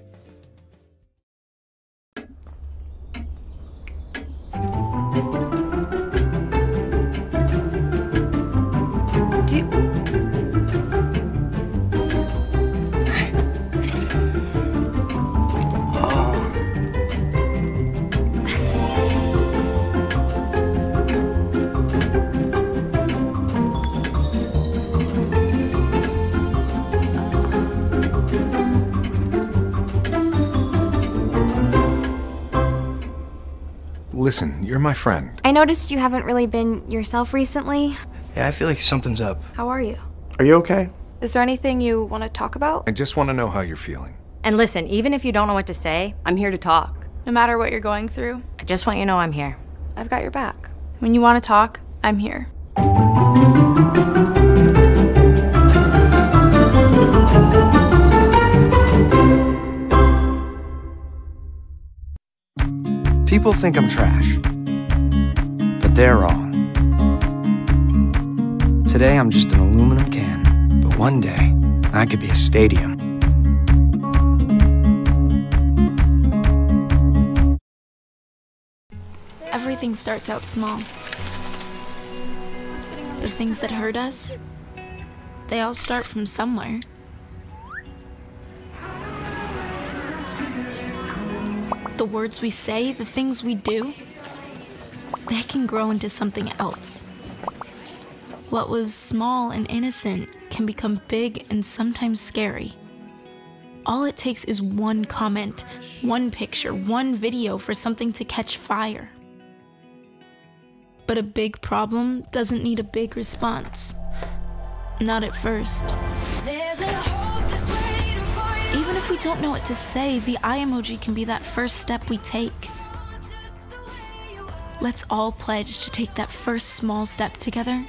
Listen, you're my friend. I noticed you haven't really been yourself recently. Yeah, I feel like something's up. How are you? Are you okay? Is there anything you want to talk about? I just want to know how you're feeling. And listen, even if you don't know what to say, I'm here to talk. No matter what you're going through, I just want you to know I'm here. I've got your back. when you want to talk, I'm here. People think I'm trash, but they're wrong. Today I'm just an aluminum can, but one day I could be a stadium. Everything starts out small. The things that hurt us, they all start from somewhere. The words we say, the things we do, they can grow into something else. What was small and innocent can become big and sometimes scary. All it takes is one comment, one picture, one video for something to catch fire. But a big problem doesn't need a big response. Not at first. Even if we don't know what to say, the eye emoji can be that first step we take. Let's all pledge to take that first small step together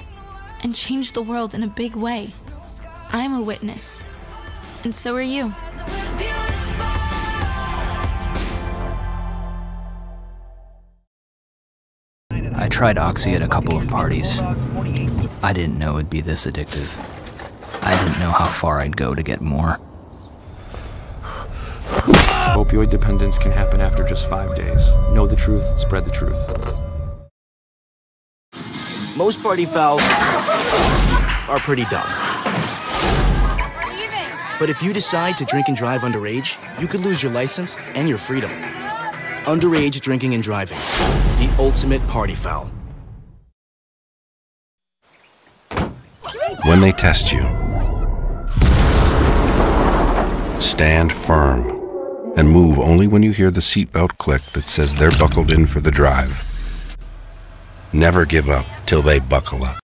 and change the world in a big way. I'm a witness, and so are you. I tried Oxy at a couple of parties. I didn't know it'd be this addictive. I didn't know how far I'd go to get more. Opioid dependence can happen after just 5 days. Know the truth, spread the truth. Most party fouls are pretty dumb. But if you decide to drink and drive underage, you could lose your license and your freedom. Underage drinking and driving. The ultimate party foul. When they test you, stand firm and move only when you hear the seatbelt click that says they're buckled in for the drive. Never give up till they buckle up.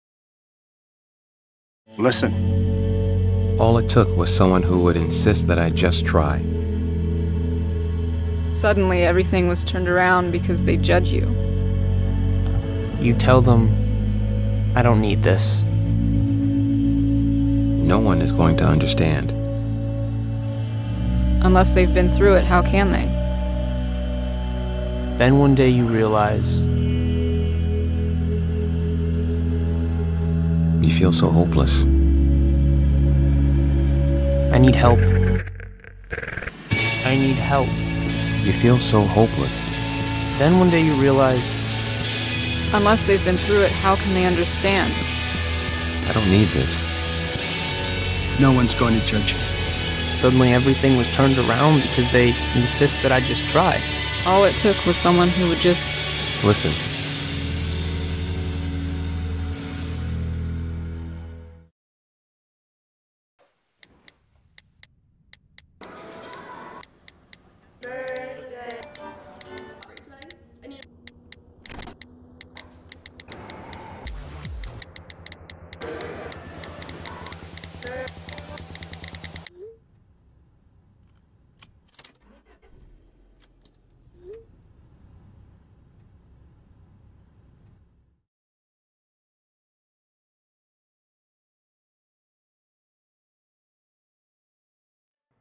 Listen. All it took was someone who would insist that I just try. Suddenly, everything was turned around because they judge you. You tell them, I don't need this. No one is going to understand. Unless they've been through it, how can they? Then one day you realize You feel so hopeless. I need help. I need help. You feel so hopeless. Then one day you realize, Unless they've been through it, how can they understand? I don't need this. No one's going to judge you. suddenly everything was turned around because they insist that I just try. All it took was someone who would just... Listen.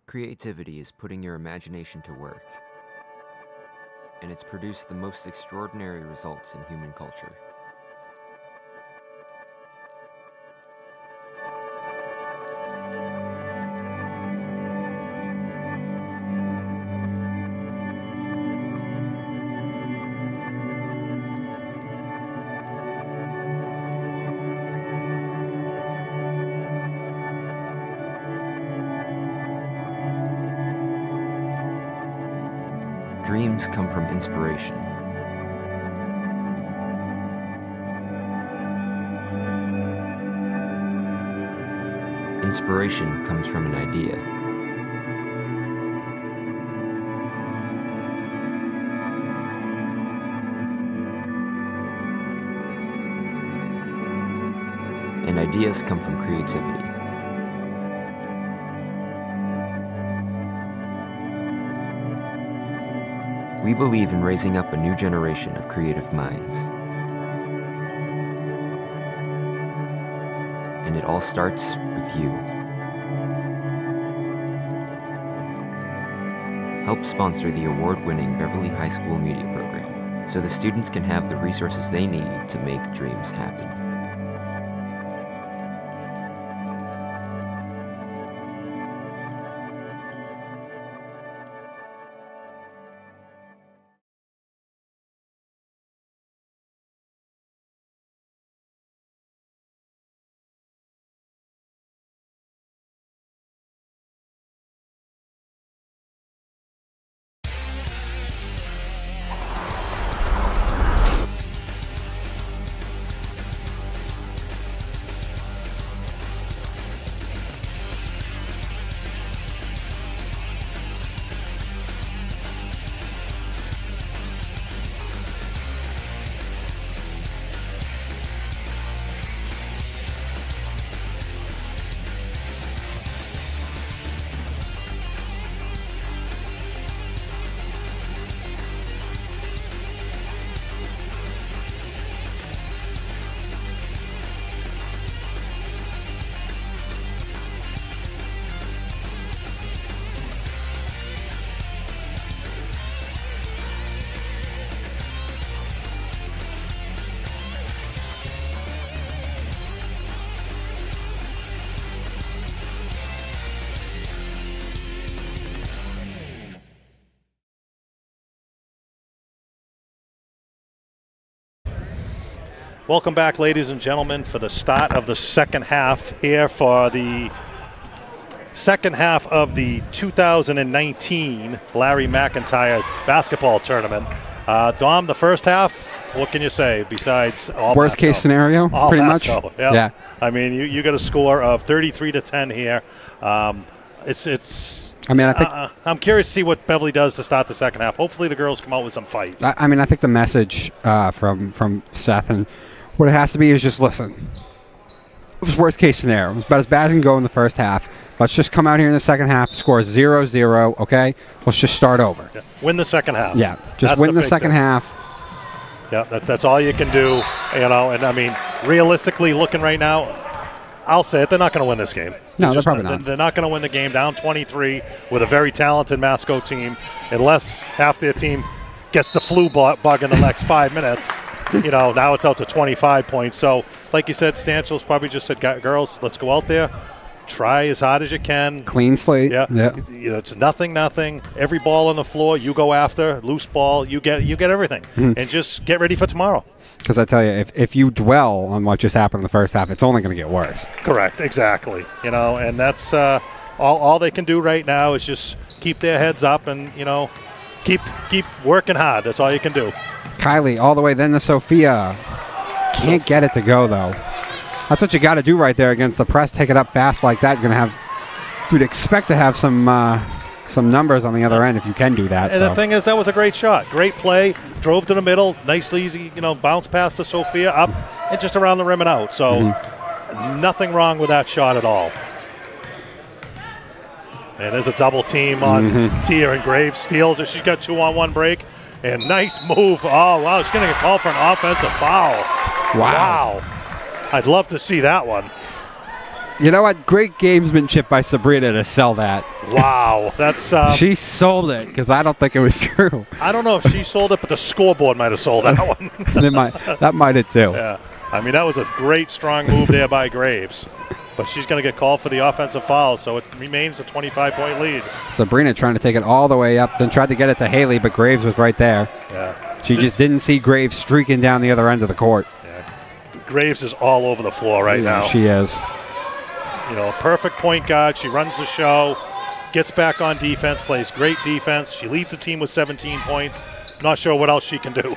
Creativity is putting your imagination to work, and it's produced the most extraordinary results in human culture. Dreams come from inspiration. Inspiration comes from an idea. And ideas come from creativity. We believe in raising up a new generation of creative minds. And it all starts with you. Help sponsor the award-winning Beverly High School Media Program so the students can have the resources they need to make dreams happen. Welcome back, ladies and gentlemen, for the start of the second half here for the second half of the 2019 Larry McIntire basketball tournament. Dom, the first half, what can you say besides all worst case scenario, all pretty Masco. much? Yeah. I mean, you got a score of 33-10 here. I mean, I think I'm curious to see what Beverly does to start the second half. Hopefully the girls come out with some fight. I mean, I think the message from Seth and what it has to be is just listen. It was worst case scenario. It was about as bad as it can go in the first half. Let's just come out here in the second half, score 0-0, okay? Let's just start over. Yeah. Win the second half. Yeah, just win the second half. Yeah, that's all you can do, you know. And, I mean, realistically looking right now, I'll say it, they're not going to win this game. No, they're probably not. They're not going to win the game down 23 with a very talented Masco team unless half their team gets the flu bug in the next 5 minutes. you know, now it's out to 25 points. So, like you said, Stanchels probably just said, girls, let's go out there, try as hard as you can. Clean slate. Yeah. Yeah. You know, it's nothing. Every ball on the floor, you go after. Loose ball, you get everything. And just get ready for tomorrow. Because I tell you, if you dwell on what just happened in the first half, it's only going to get worse. Correct, exactly. You know, and that's all they can do right now is just keep their heads up and, you know, keep working hard. That's all you can do. Kylie all the way then to Sophia. Can't get it to go, though. That's what you got to do right there against the press. Take it up fast like that. You're going to have, you'd expect to have some numbers on the other end if you can do that. And the thing is, that was a great shot. Great play. Drove to the middle. Nice, easy, you know, bounce pass to Sophia up and just around the rim and out. So nothing wrong with that shot at all. And there's a double team on Tia, and Graves steals it. She's got 2-on-1 break. And nice move. Oh, wow. She's going to get called for an offensive foul. Wow. I'd love to see that one. You know what? Great gamesmanship by Sabrina to sell that. Wow. That's she sold it because I don't think it was true. I don't know if she sold it, but the scoreboard might have sold that one. That might have too. Yeah. I mean, that was a great, strong move there by Graves. But she's going to get called for the offensive foul, so it remains a 25-point lead. Sabrina trying to take it all the way up, then tried to get it to Haley, but Graves was right there. Yeah. She just didn't see Graves streaking down the other end of the court. Yeah. Graves is all over the floor right now. She is. You know, a perfect point guard. She runs the show, gets back on defense, plays great defense. She leads the team with 17 points. Not sure what else she can do.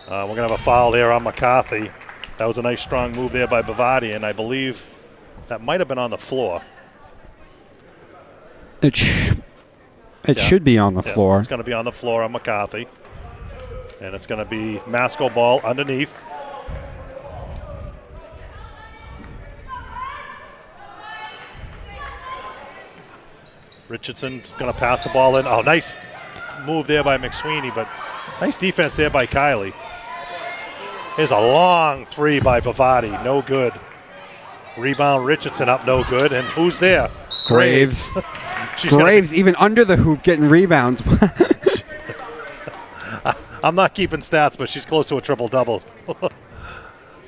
We're going to have a foul there on McCarthy. That was a nice, strong move there by Bavati, and I believe that might have been on the floor. It should be on the floor. It's going to be on the floor on McCarthy. And it's going to be Masco ball underneath. Richardson's going to pass the ball in. Oh, nice move there by McSweeney, but nice defense there by Kylie. Here's a long three by Bavati. No good. Rebound Richardson up, no good. And who's there? Graves. Graves even under the hoop getting rebounds. I'm not keeping stats, but she's close to a triple-double.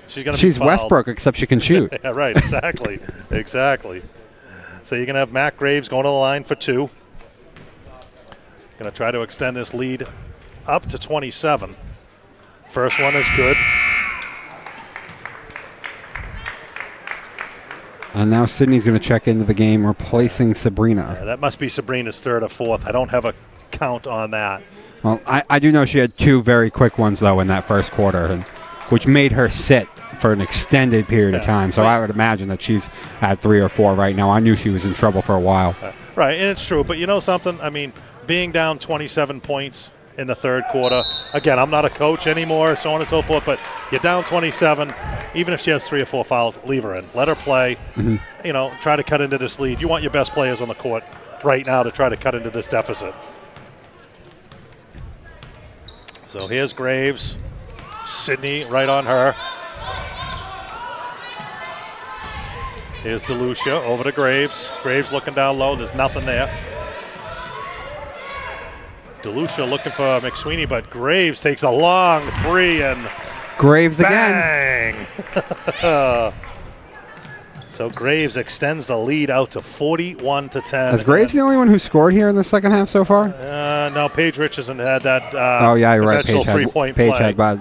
She's Westbrook, except she can shoot. Yeah, right, exactly. Exactly. So you're going to have Matt Graves going to the line for two. Going to try to extend this lead up to 27. First one is good. And now Sydney's going to check into the game, replacing Sabrina. Yeah, that must be Sabrina's third or fourth. I don't have a count on that. Well, I do know she had two very quick ones, though, in that first quarter, which made her sit for an extended period of time. So I would imagine that she's at 3 or 4 right now. I knew she was in trouble for a while. Right, and it's true. But you know something? I mean, being down 27 points in the third quarter. Again, I'm not a coach anymore, so on and so forth, but you're down 27. Even if she has 3 or 4 fouls, leave her in. Let her play. You know, try to cut into this lead. You want your best players on the court right now to try to cut into this deficit. So here's Graves. Sydney right on her. Here's DeLucia over to Graves. Graves looking down low. There's nothing there. DeLucia looking for McSweeney, but Graves takes a long three and Graves bang. Again. So Graves extends the lead out to 41-10. Is Graves the only one who scored here in the second half so far? No, Paige Richardson had that oh, yeah, you're right. Paige three-point Paige play. had bad.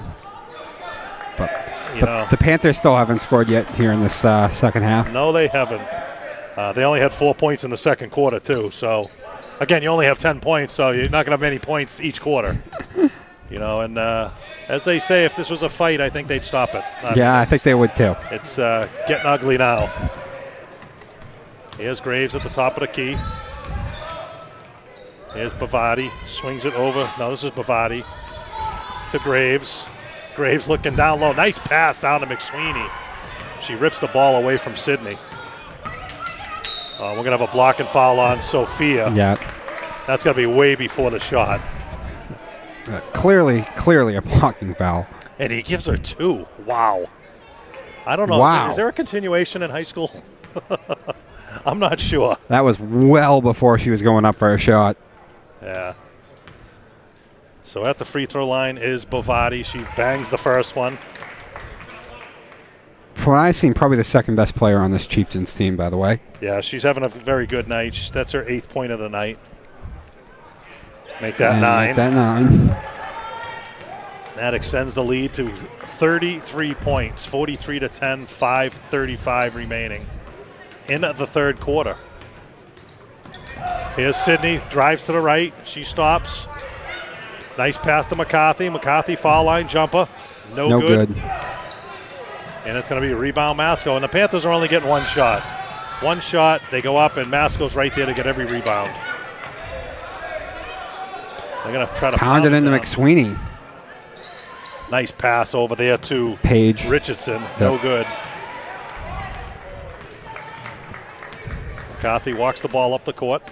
But the Panthers still haven't scored yet here in this second half. No, they haven't. They only had 4 points in the second quarter, too. So, again, you only have 10 points, so you're not going to have many points each quarter. You know, and as they say, if this was a fight, I think they'd stop it. I think they would, too. It's getting ugly now. Here's Graves at the top of the key. Here's Bavati. Swings it over. No, this is Bavati. To Graves. Graves looking down low. Nice pass down to McSweeney. She rips the ball away from Sydney. We're going to have a block and foul on Sophia. Yeah. That's going to be way before the shot. Clearly a blocking foul. And he gives her 2. Wow. I don't know. Wow. Is there a continuation in high school? I'm not sure. That was well before she was going up for a shot. Yeah. So at the free throw line is Bovati. She bangs the first one. From what I've seen, probably the second best player on this Chieftains team, by the way. Yeah, she's having a very good night. That's her 8th point of the night. Make that 9. Make that 9. That extends the lead to 33 points, 43-10, 5:35 remaining in the third quarter. Here's Sydney, drives to the right. She stops. Nice pass to McCarthy. McCarthy foul line jumper. No good. And it's going to be a rebound Masco. And the Panthers are only getting one shot. One shot, they go up, and Masco's right there to get every rebound. They're going to try to pound it into McSweeney. Nice pass over there to Paige Richardson. No good. McCarthy walks the ball up the court.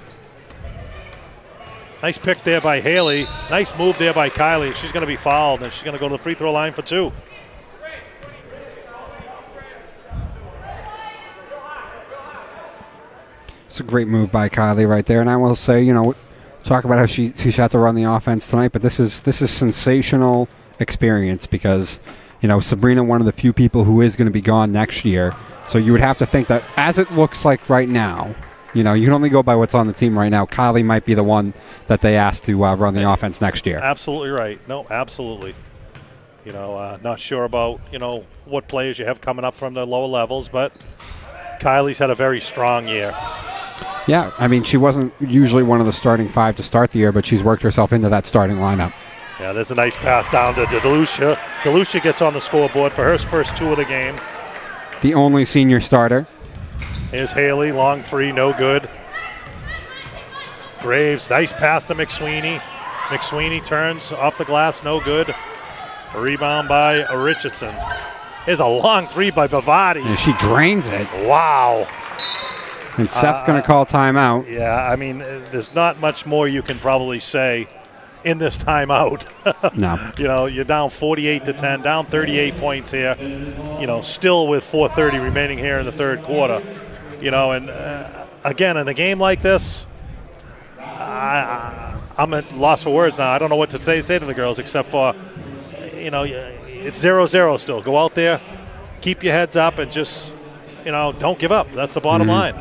Nice pick there by Haley. Nice move there by Kylie. She's going to be fouled, and she's going to go to the free throw line for 2. It's a great move by Kylie right there. And I will say, you know, talk about how she had to run the offense tonight, but this is sensational experience because, you know, Sabrina, one of the few people who is going to be gone next year. So you would have to think that as it looks like right now, you know, you can only go by what's on the team right now. Kylie might be the one that they asked to run the offense next year. Absolutely right. No, absolutely. You know, not sure about, you know, what players you have coming up from the lower levels, but Kylie's had a very strong year. Yeah, I mean, she wasn't usually one of the starting 5 to start the year, but she's worked herself into that starting lineup. Yeah, there's a nice pass down to Delucia. Delucia gets on the scoreboard for her first 2 of the game. The only senior starter. Here's Haley, long 3, no good. Graves, nice pass to McSweeney. McSweeney turns off the glass, no good. A rebound by Richardson. Here's a long 3 by Bavati. And she drains it. Wow. And Seth's going to call timeout. Yeah, I mean, there's not much more you can probably say in this timeout. No. You know, you're down 48-10, down 38 points here. You know, still with 4:30 remaining here in the third quarter. You know, and again, in a game like this, I'm at loss for words now. I don't know what to say to the girls except for, you know, it's 0-0 still. Go out there, keep your heads up, and just, you know, don't give up. That's the bottom line.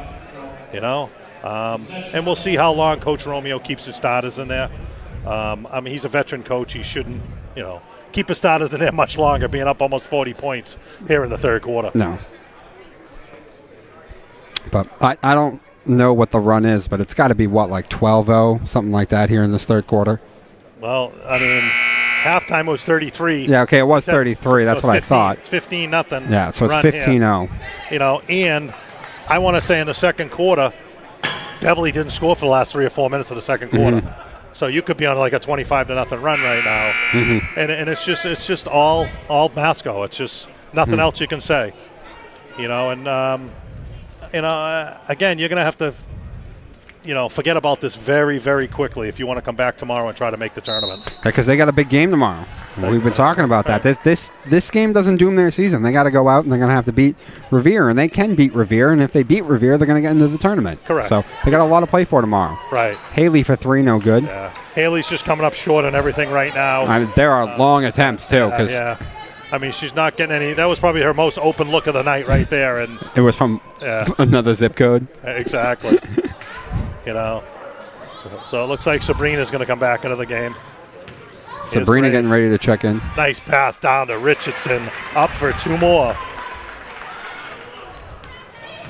You know, and we'll see how long Coach Romeo keeps his starters in there. I mean, he's a veteran coach. He shouldn't, you know, keep his starters in there much longer, being up almost 40 points here in the third quarter. No. But I don't know what the run is, but it's got to be, what, like 12-0, something like that here in this third quarter? Well, I mean, halftime was 33. Yeah, okay, it was 33. That's what 15, I thought. It's 15-0. Yeah, so it's 15-0. You know, and I want to say in the second quarter, Beverly didn't score for the last 3 or 4 minutes of the second quarter. So you could be on like a 25-0 run right now. And it's just all Masco. It's just nothing else you can say. You know, and you know, again, you're going to have to, you know, forget about this very, very quickly if you want to come back tomorrow and try to make the tournament. Because they got a big game tomorrow. We've been talking about that. This game doesn't doom their season. They got to go out and they're going to have to beat Revere, and they can beat Revere. And if they beat Revere, they're going to get into the tournament. Correct. So they got a lot to play for tomorrow. Right. Haley for 3, no good. Yeah. Haley's just coming up short on everything right now. I mean, there are long attempts too. Yeah. I mean, she's not getting any. That was probably her most open look of the night right there, and it was from another zip code. Exactly. You know. So it looks like Sabrina's going to come back into the game. Sabrina getting ready to check in. Nice pass down to Richardson, up for 2 more.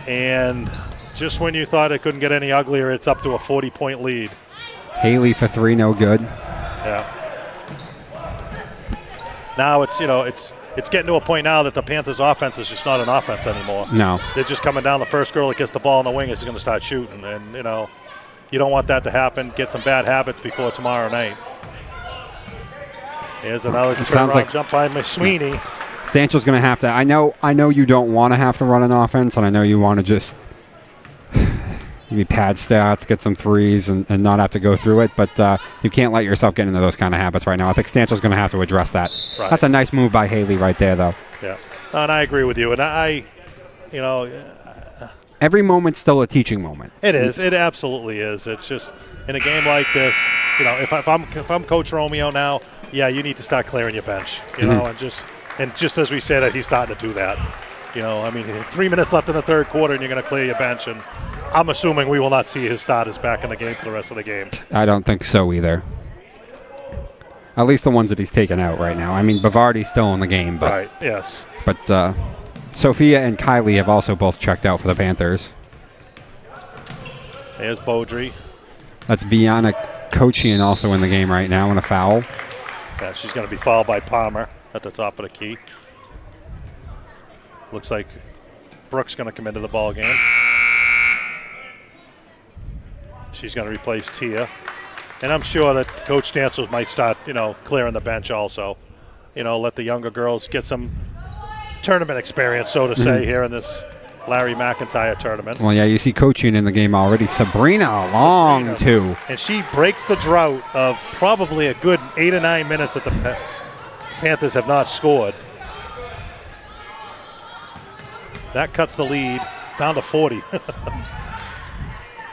And just when you thought it couldn't get any uglier, it's up to a 40-point lead. Haley for 3, no good. Yeah. Now it's, you know, it's getting to a point now that the Panthers' offense is just not an offense anymore. No. They're just coming down. The first girl that gets the ball in the wing is going to start shooting, and you know, you don't want that to happen. Get some bad habits before tomorrow night. Here's another jump by McSweeney. Stanchell's going to have to. I know you don't want to have to run an offense, and I know you want to just maybe pad stats, get some threes, and not have to go through it. But you can't let yourself get into those kind of habits right now. I think Stanchell's going to have to address that. Right. That's a nice move by Haley right there, though. Yeah, and I agree with you. And I, you know, every moment's still a teaching moment. It is. It absolutely is. It's just in a game like this, you know, if I'm Coach Romeo now, yeah, you need to start clearing your bench, you know, and just as we said, he's starting to do that. You know, I mean, 3 minutes left in the third quarter, and you're going to clear your bench, and I'm assuming we will not see his starters back in the game for the rest of the game. I don't think so either. At least the ones that he's taken out right now. I mean, Bavardi's still in the game, but right, yes. But Sophia and Kylie have also both checked out for the Panthers. There's Beaudry. That's Viana Kochian also in the game right now in a foul. Yeah, she's going to be fouled by Palmer at the top of the key. Looks like Brooks going to come into the ball game. She's going to replace Tia. And I'm sure that Coach Stancil might start, you know, clearing the bench also. You know, let the younger girls get some tournament experience, so to say, here in this Larry McIntire tournament. Well, yeah, you see Kochian in the game already. Sabrina Long, too. And she breaks the drought of probably a good 8 or 9 minutes that the Panthers have not scored. That cuts the lead down to 40.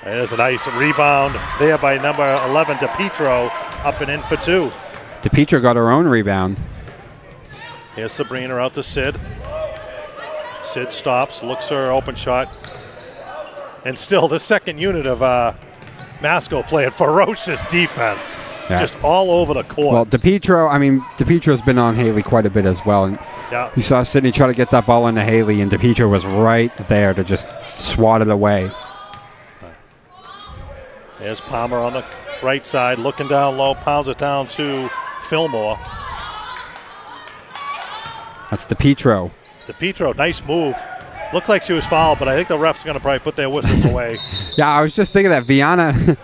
There's a nice rebound there by number 11, DePietro, up and in for 2. DePietro got her own rebound. Here's Sabrina out to Sid. Sid stops, looks for her open shot. And still the second unit of Masco playing ferocious defense. Yeah. Just all over the court. Well, DePietro's been on Haley quite a bit as well. And yeah. You saw Sydney try to get that ball into Haley, and DePietro was right there to just swat it away. There's Palmer on the right side, looking down low, pounds it down to Fillmore. That's DePietro. DePietro, nice move. Looked like she was fouled, but I think the ref's going to probably put their whistles away. Yeah, I was just thinking that Viana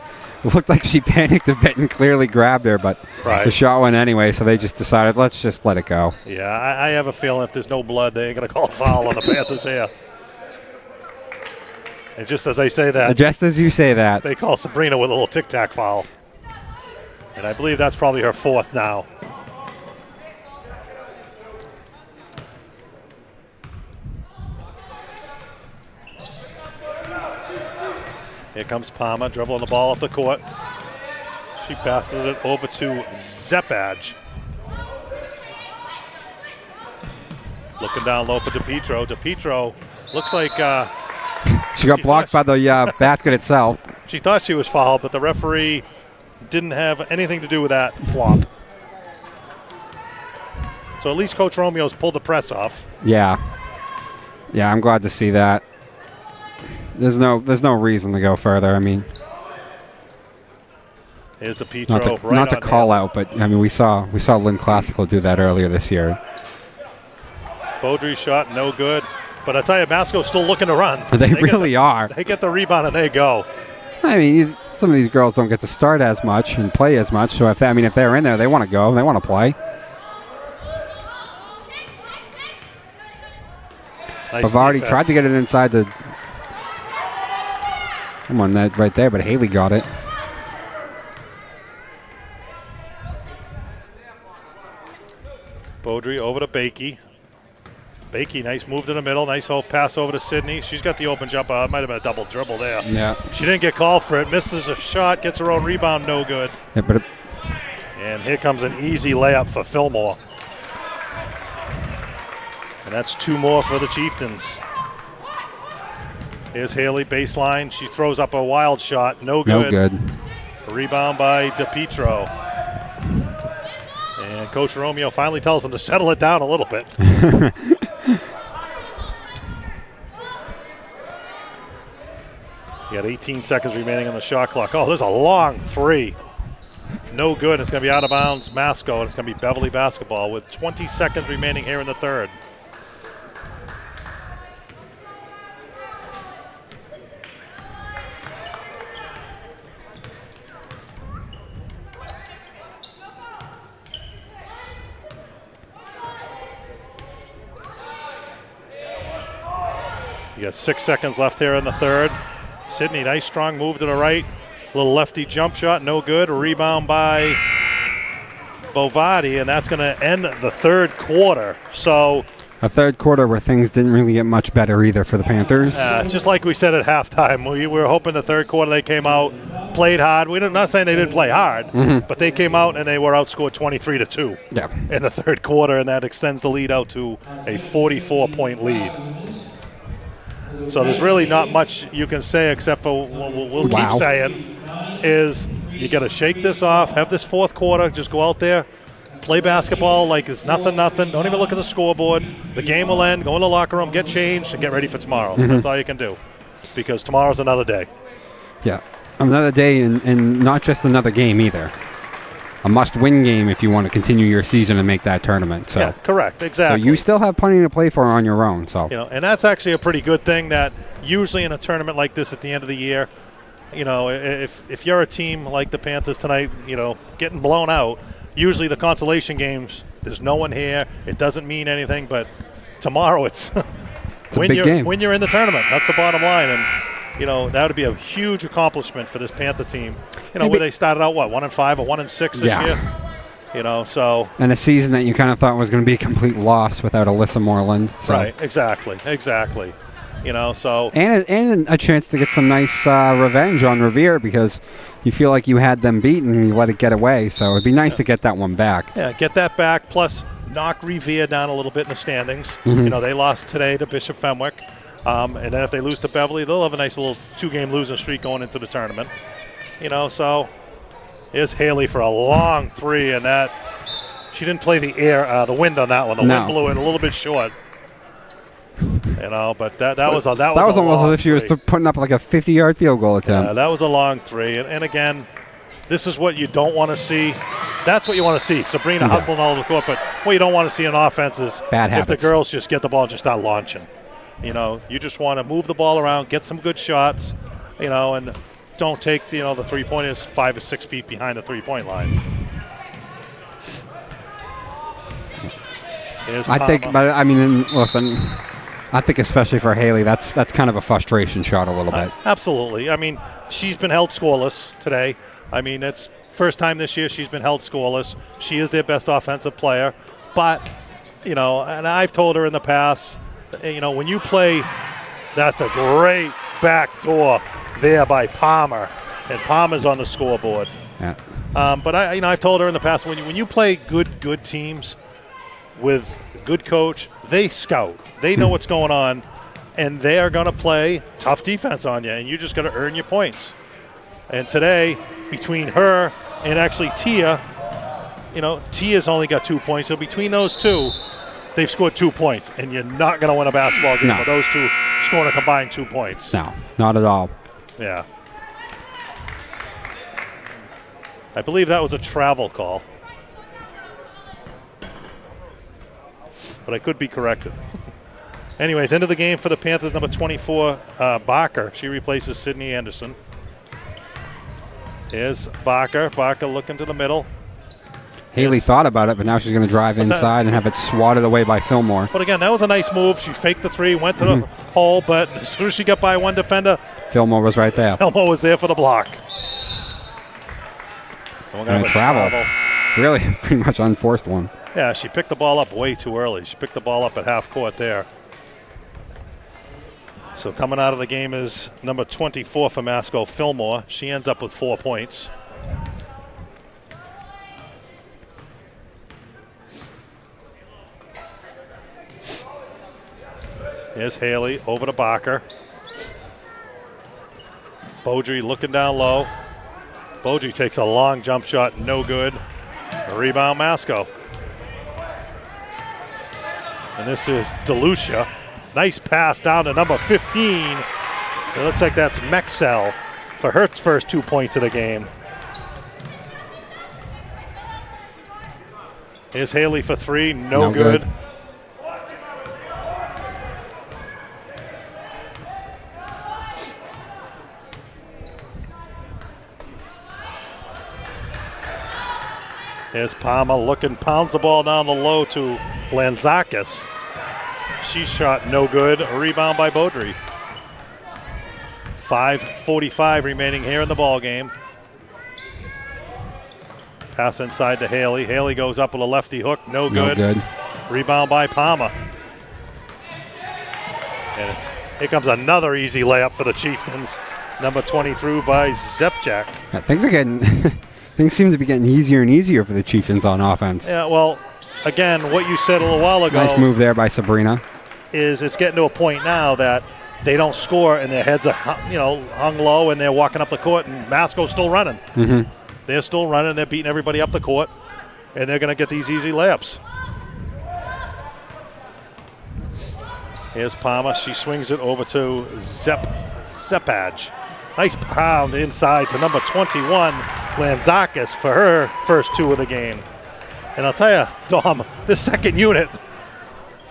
looked like she panicked a bit and clearly grabbed her, but the shot went anyway, so they just decided, let's just let it go. Yeah, I have a feeling if there's no blood, they ain't going to call a foul on the Panthers here. And just as I say that, just as you say that, they call Sabrina with a little tic-tac foul. And I believe that's probably her 4th now. Here comes Palmer, dribbling the ball up the court. She passes it over to Zepage. Looking down low for DePietro. DePietro looks like she got blocked by the basket itself. She thought she was fouled, but the referee didn't have anything to do with that flop. So at least Coach Romeo's pulled the press off. Yeah. Yeah, I'm glad to see that. There's no reason to go further. I mean, here's DePietro not to call out, but I mean we saw Lynn Classical do that earlier this year. Beaudry's shot no good, but I tell you, Masco's still looking to run. They really are. They get the rebound and they go. I mean, some of these girls don't get to start as much and play as much. So if they're in there, they want to go. They want to play. Nice Bavardi defense. tried to get it inside the. Come on, that right there, but Haley got it. Beaudry over to Bakey. Bakey, nice move to the middle. Nice pass over to Sydney. She's got the open jump. It might have been a double dribble there. Yeah. She didn't get called for it. Misses a shot. Gets her own rebound. No good. Yeah, and here comes an easy layup for Fillmore. And that's 2 more for the Chieftains. Here's Haley, baseline. She throws up a wild shot. No good. No good. Rebound by DePietro. And Coach Romeo finally tells him to settle it down a little bit. You got 18 seconds remaining on the shot clock. Oh, there's a long 3. No good. It's going to be out of bounds, Masco, and it's going to be Beverly basketball with 20 seconds remaining here in the third. You got 6 seconds left here in the third. Sydney, nice strong move to the right. Little lefty jump shot, no good. A rebound by Bovati, and that's going to end the third quarter. So A third quarter where things didn't really get much better either for the Panthers. Just like we said at halftime, we were hoping the third quarter they came out, played hard. We're not saying they didn't play hard, but they came out and they were outscored 23-2 in the third quarter, and that extends the lead out to a 44-point lead. So there's really not much you can say except for what we'll keep saying is you got to shake this off, have this fourth quarter, just go out there, play basketball like it's nothing. Don't even look at the scoreboard. The game will end. Go in the locker room, get changed, and get ready for tomorrow. That's all you can do, because tomorrow's another day. Yeah, another day, and not just another game either. A must-win game if you want to continue your season and make that tournament. So. Yeah, correct, exactly. So you still have plenty to play for on your own. So and that's actually a pretty good thing. That usually in a tournament like this at the end of the year, if you're a team like the Panthers tonight, getting blown out. Usually the consolation games, there's no one here. It doesn't mean anything, but tomorrow it's when you're in the tournament. That's the bottom line, and that would be a huge accomplishment for this Panther team. Where they started out 1-5 or 1-6 this year. So and a season that you kind of thought was going to be a complete loss without Alyssa Moreland. So. Right, exactly. So and a chance to get some nice revenge on Revere, because you feel like you had them beaten and you let it get away. So it'd be nice to get that one back. Yeah, get that back. Plus, knock Revere down a little bit in the standings. They lost today to Bishop Fenwick, and then if they lose to Beverly, they'll have a nice little 2-game losing streak going into the tournament. So here's Haley for a long three, and that she didn't play the wind on that one. The wind blew it a little bit short. But that was almost as if she was putting up like a 50-yard field goal attempt. Yeah, that was a long three. And again, this is what you don't want to see. That's what you want to see. Sabrina hustling all over the court. But what you don't want to see in offense is bad habits. If the girls just get the ball and just start launching. You just want to move the ball around, get some good shots, and don't take the three-pointers 5 or 6 feet behind the three-point line. I think, but I mean, listen. I think especially for Haley, that's kind of a frustration shot a little bit. Absolutely. I mean, she's been held scoreless today. I mean, it's first time this year she's been held scoreless. She is their best offensive player. But, and I've told her in the past, when you play, that's a great backdoor there by Palmer. And Palmer's on the scoreboard. Yeah. But I've told her in the past, when you play good teams with a good coach, they scout. They know what's going on, and they are going to play tough defense on you, and you just got to earn your points. And today, between her and actually Tia, Tia's only got 2 points. So between those two, they've scored 2 points, and you're not going to win a basketball game with those two scoring a combined 2 points. No, not at all. Yeah. I believe that was a travel call. But I could be corrected. Anyways, end of the game for the Panthers, number 24, Barker. She replaces Sydney Anderson. Here's Barker. Barker looking to the middle. Haley thought about it, but now she's going to drive inside and have it swatted away by Fillmore. But again, that was a nice move. She faked the three, went to the hole, but as soon as she got by one defender, Fillmore was right there. Fillmore was there for the block. And travel. Really, pretty much unforced one. Yeah, she picked the ball up way too early. She picked the ball up at half court there. So coming out of the game is number 24 for Masco, Fillmore. She ends up with 4 points. Here's Haley over to Barker. Beaudry looking down low. Beaudry takes a long jump shot, no good. A rebound, Masco. And this is DeLucia. Nice pass down to number 15. It looks like that's Mexel for her first 2 points of the game. Here's Haley for three, no good. Here's Palmer looking, pounds the ball down the low to Lanzakis. She shot no good. A rebound by Beaudry. 5:45 remaining here in the ball game. Pass inside to Haley. Haley goes up with a lefty hook, no good. No good. Rebound by Palmer. And here comes another easy layup for the Chieftains. Number 20 through by Zepjak. Yeah, things seem to be getting easier and easier for the Chieftains on offense. Yeah, well, again, what you said a little while ago. Nice move there by Sabrina. Is it's getting to a point now that they don't score and their heads are hung low and they're walking up the court and Masco's still running. Mm-hmm. They're still running. They're beating everybody up the court, and they're going to get these easy layups. Here's Palmer. She swings it over to Zepaj. Nice pound inside to number 21, Lanzakis, for her first 2 of the game. And I'll tell you, Dom, the second unit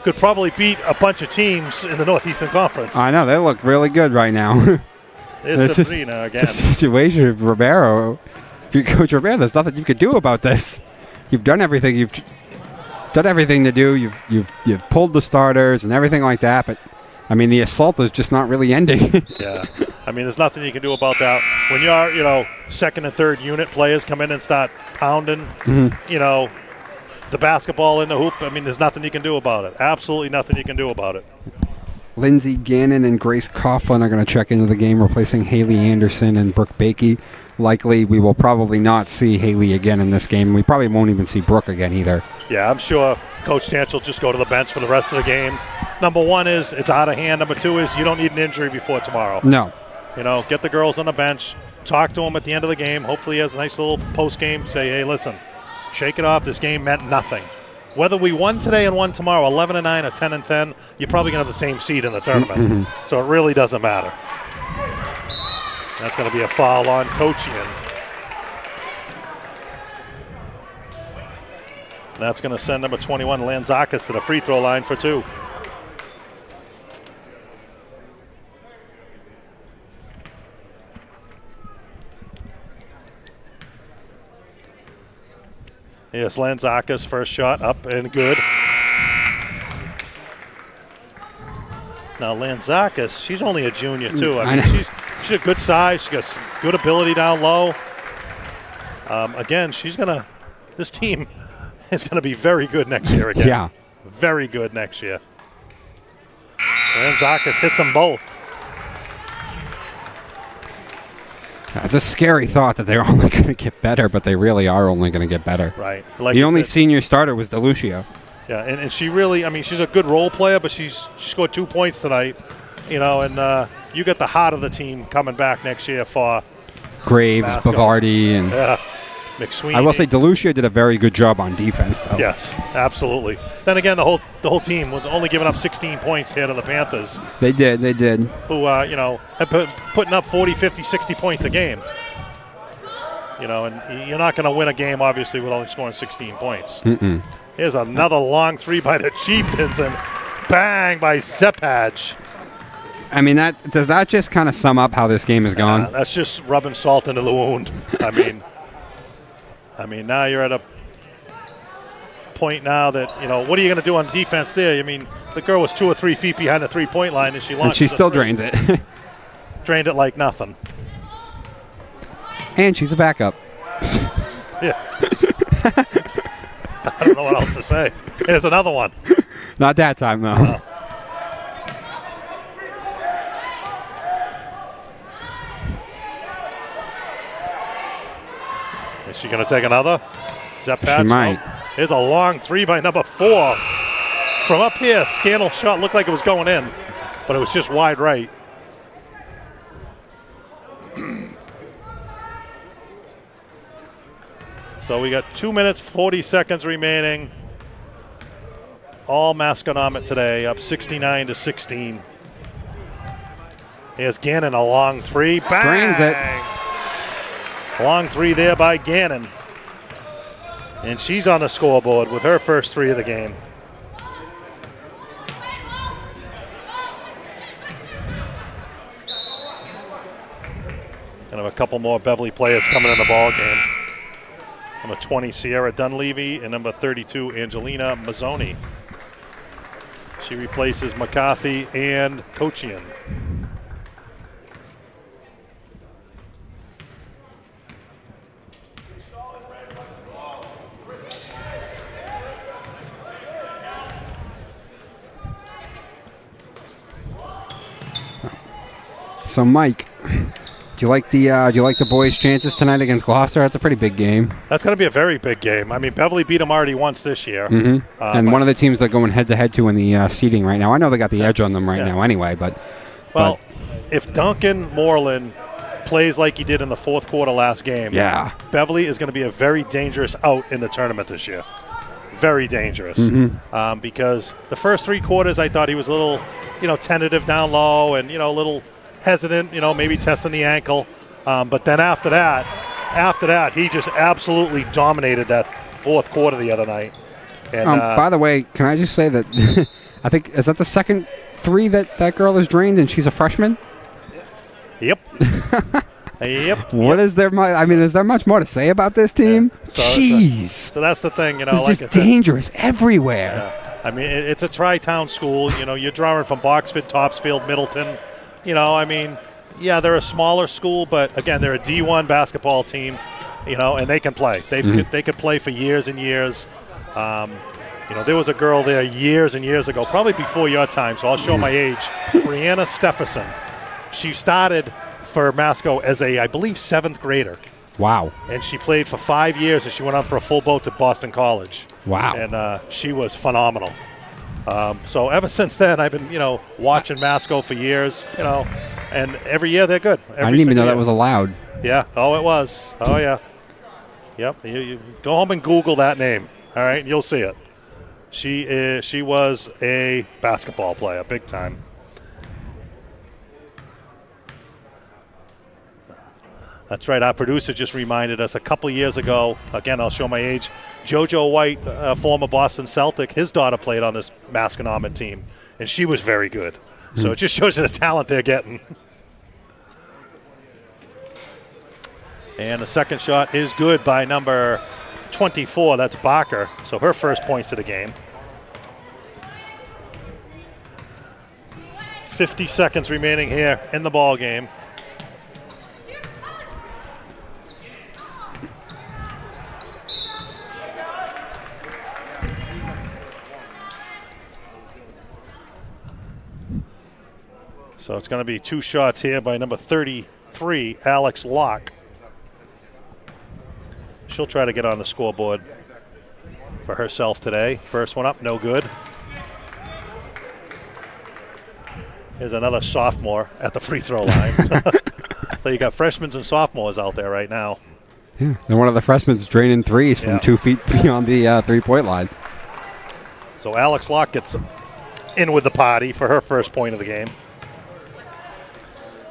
could probably beat a bunch of teams in the Northeastern Conference. I know. They look really good right now. There's Sabrina again. The situation of Ribeiro. If you Coach Ribeiro, there's nothing you could do about this. You've done everything. You've done everything to do. You've pulled the starters and everything like that. But, I mean, the assault is just not really ending. Yeah. I mean, there's nothing you can do about that. When your, second and third unit players come in and start pounding, the basketball in the hoop, I mean, there's nothing you can do about it. Absolutely nothing you can do about it. Lindsay Gannon and Grace Coughlin are going to check into the game, replacing Haley Anderson and Brooke Bakey. Likely, we will probably not see Haley again in this game. We probably won't even see Brooke again either. Yeah, I'm sure Coach Tanch will just go to the bench for the rest of the game. Number 1 is it's out of hand. Number 2 is you don't need an injury before tomorrow. No. Get the girls on the bench, talk to them at the end of the game. Hopefully he has a nice little post-game. Say, hey, listen, shake it off. This game meant nothing. Whether we won today and won tomorrow, 11-9 or 10-10, you're probably going to have the same seed in the tournament. Mm-hmm. So it really doesn't matter. That's going to be a foul on Kochian. That's going to send number 21, Lanzakis, to the free throw line for 2. Yes, Lanzakis, first shot up and good. Now Lanzakis, she's only a junior too. I mean, she's a good size. She got some good ability down low. Again, this team is gonna be very good next year again. Yeah, very good next year. Lanzakis hits them both. It's a scary thought that they're only going to get better, but they really are only going to get better. Right. Like the only senior starter was DeLucia. Yeah, and she really, she's a good role player, but she scored 2 points tonight, and you get the heart of the team coming back next year for Graves, Masco. Bavardi, and McSweeney. I will say DeLucia did a very good job on defense, though. Yes, absolutely. Then again, the whole team was only giving up 16 points here to the Panthers. They did. Who, have putting up 40, 50, 60 points a game. And you're not going to win a game, obviously, with only scoring 16 points. Mm-mm. Here's another long 3 by the Chieftains, and bang by Zepaj. I mean, does that just kind of sum up how this game has gone? That's just rubbing salt into the wound. I mean, now you're at a point now that, what are you going to do on defense there? I mean, the girl was 2 or 3 feet behind the three-point line, and she launched. And she still drains it. Drained it like nothing. And she's a backup. Yeah. I don't know what else to say. Here's another one. Not that time, though. No. Is she going to take another? Zepaj? She might. Here's a long 3 by number 4. From up here, Scannell shot looked like it was going in, but it was just wide right. So we got 2 minutes, 40 seconds remaining. All Masconomet today, up 69-16. Here's Gannon, a long 3. Bang! Drains it. Long 3 there by Gannon. And she's on the scoreboard with her first 3 of the game. Kind of a couple more Beverly players coming in the ball game. Number 20, Sierra Dunleavy, and number 32, Angelina Mazzoni. She replaces McCarthy and Kochian. So, Mike, do you like the boys' chances tonight against Gloucester? That's a pretty big game. That's going to be a very big game. I mean, Beverly beat them already once this year. And one of the teams they're going head-to-head to in the seeding right now. I know they got the edge on them right now anyway, but... Well, if Duncan Moreland plays like he did in the fourth quarter last game, Beverly is going to be a very dangerous out in the tournament this year. Very dangerous. Because the first 3 quarters, I thought he was a little, tentative down low and, a little hesitant, maybe testing the ankle. But then after that, he just absolutely dominated that fourth quarter the other night. And, by the way, can I just say that I think, is that the second 3 that girl has drained and she's a freshman? Yep. Yep. What is there? I mean, is there much more to say about this team? Jeez. So that's the thing, It's like just dangerous everywhere. Yeah. I mean, it's a tri-town school. You're drawing from Boxford, Topsfield, Middleton. I mean, they're a smaller school, but again, they're a D1 basketball team. And they can play. They could play for years and years. There was a girl there years and years ago, probably before your time, so I'll show my age. Brianna Stephenson. She started for Masco as I believe, 7th grader. Wow. And she played for 5 years, and she went on for a full boat to Boston College. Wow. And she was phenomenal. So ever since then, I've been, watching Masco for years, and every year they're good. I didn't even know that was allowed. Yeah. Oh, it was. Oh, yeah. Yep. You go home and Google that name, all right, and you'll see it. She was a basketball player, big time. That's right. Our producer just reminded us a couple years ago, again, I'll show my age, JoJo White, former Boston Celtic, his daughter played on this Masconomet team, and she was very good. So it just shows you the talent they're getting. And the second shot is good by number 24. That's Barker. So her first points of the game. 50 seconds remaining here in the ball game. So it's going to be 2 shots here by number 33, Alex Locke. She'll try to get on the scoreboard for herself today. First one up, no good. Here's another sophomore at the free throw line. So you got freshmen and sophomores out there right now. Yeah, and one of the freshmen's draining threes from 2 feet beyond the 3-point line. So Alex Locke gets in with the party for her first point of the game.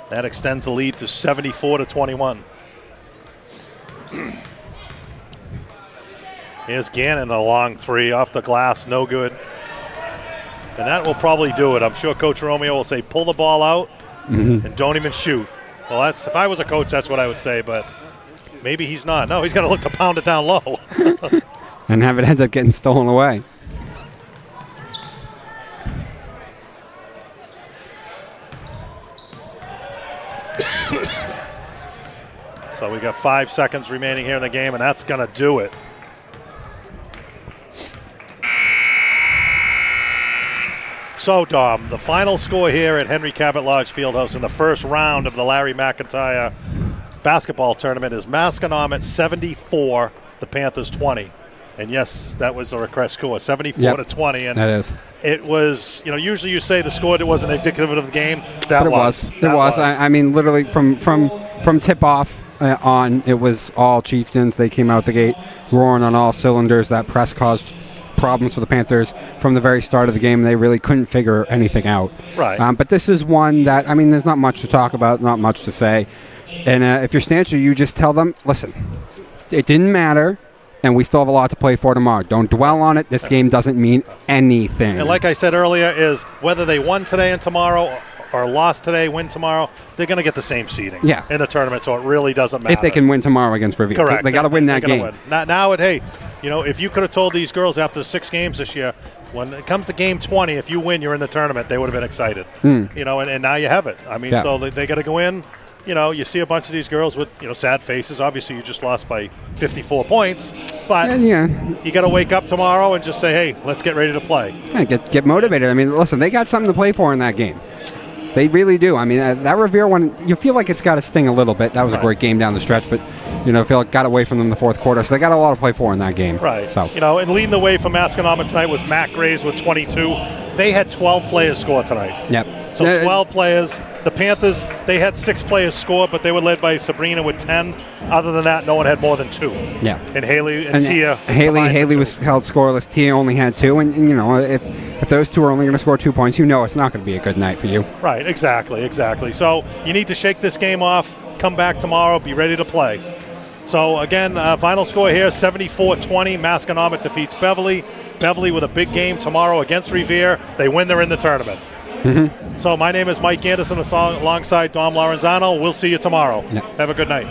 That extends the lead to 74-21. Here's Gannon, a long 3 off the glass, no good. And that will probably do it. I'm sure Coach Romeo will say, pull the ball out and don't even shoot. Well, that's, if I was a coach, that's what I would say, but maybe he's not. No, he's going to look to pound it down low. And have it end up getting stolen away. So we got 5 seconds remaining here in the game, and that's going to do it. So, Dom, the final score here at Henry Cabot Lodge Fieldhouse in the first round of the Larry McIntire basketball tournament is Masconomet 74, the Panthers 20. And yes, that was the request score, 74-20. And that is. It was, usually you say the score that wasn't indicative of the game. That was. It was. I mean, literally from tip-off on, it was all Chieftains. They came out the gate roaring on all cylinders. That press caused problems for the Panthers from the very start of the game. They really couldn't figure anything out. Right. But this is one that, I mean, there's not much to talk about, not much to say. And if you're Stancher, you just tell them, listen, it didn't matter, and we still have a lot to play for tomorrow. Don't dwell on it. This game doesn't mean anything. And like I said earlier, is whether they won today and tomorrow or lost today, win tomorrow, they're going to get the same seeding in the tournament, so it really doesn't matter. If they can win tomorrow against Riviera. Correct. They got to win that game. Win. Now, hey, if you could have told these girls after 6 games this year, when it comes to game 20, if you win, you're in the tournament, they would have been excited. And now you have it. I mean, so they got to go in. You see a bunch of these girls with, sad faces. Obviously, you just lost by 54 points. But you got to wake up tomorrow and just say, hey, let's get ready to play. Yeah, get motivated. I mean, listen, they got something to play for in that game. They really do. I mean, that Revere one, you feel like it's got to sting a little bit. That was a great game down the stretch, but, I feel like it got away from them in the fourth quarter, so they got a lot to play for in that game. Right. So. And leading the way for Masconomet tonight was Matt Graves with 22. They had 12 players score tonight. Yep. So 12 players. The Panthers, they had 6 players score, but they were led by Sabrina with 10. Other than that, no one had more than 2. Yeah. And Haley and Tia. Haley was held scoreless. Tia only had 2. And if those two are only going to score 2 points, it's not going to be a good night for you. Right, exactly. So you need to shake this game off, come back tomorrow, be ready to play. So, again, final score here, 74-20. Masconomet defeats Beverly. Beverly with a big game tomorrow against Revere. They win, they're in the tournament. Mm-hmm. So my name is Mike Anderson alongside Dom Lorenzano. We'll see you tomorrow. Yeah. Have a good night.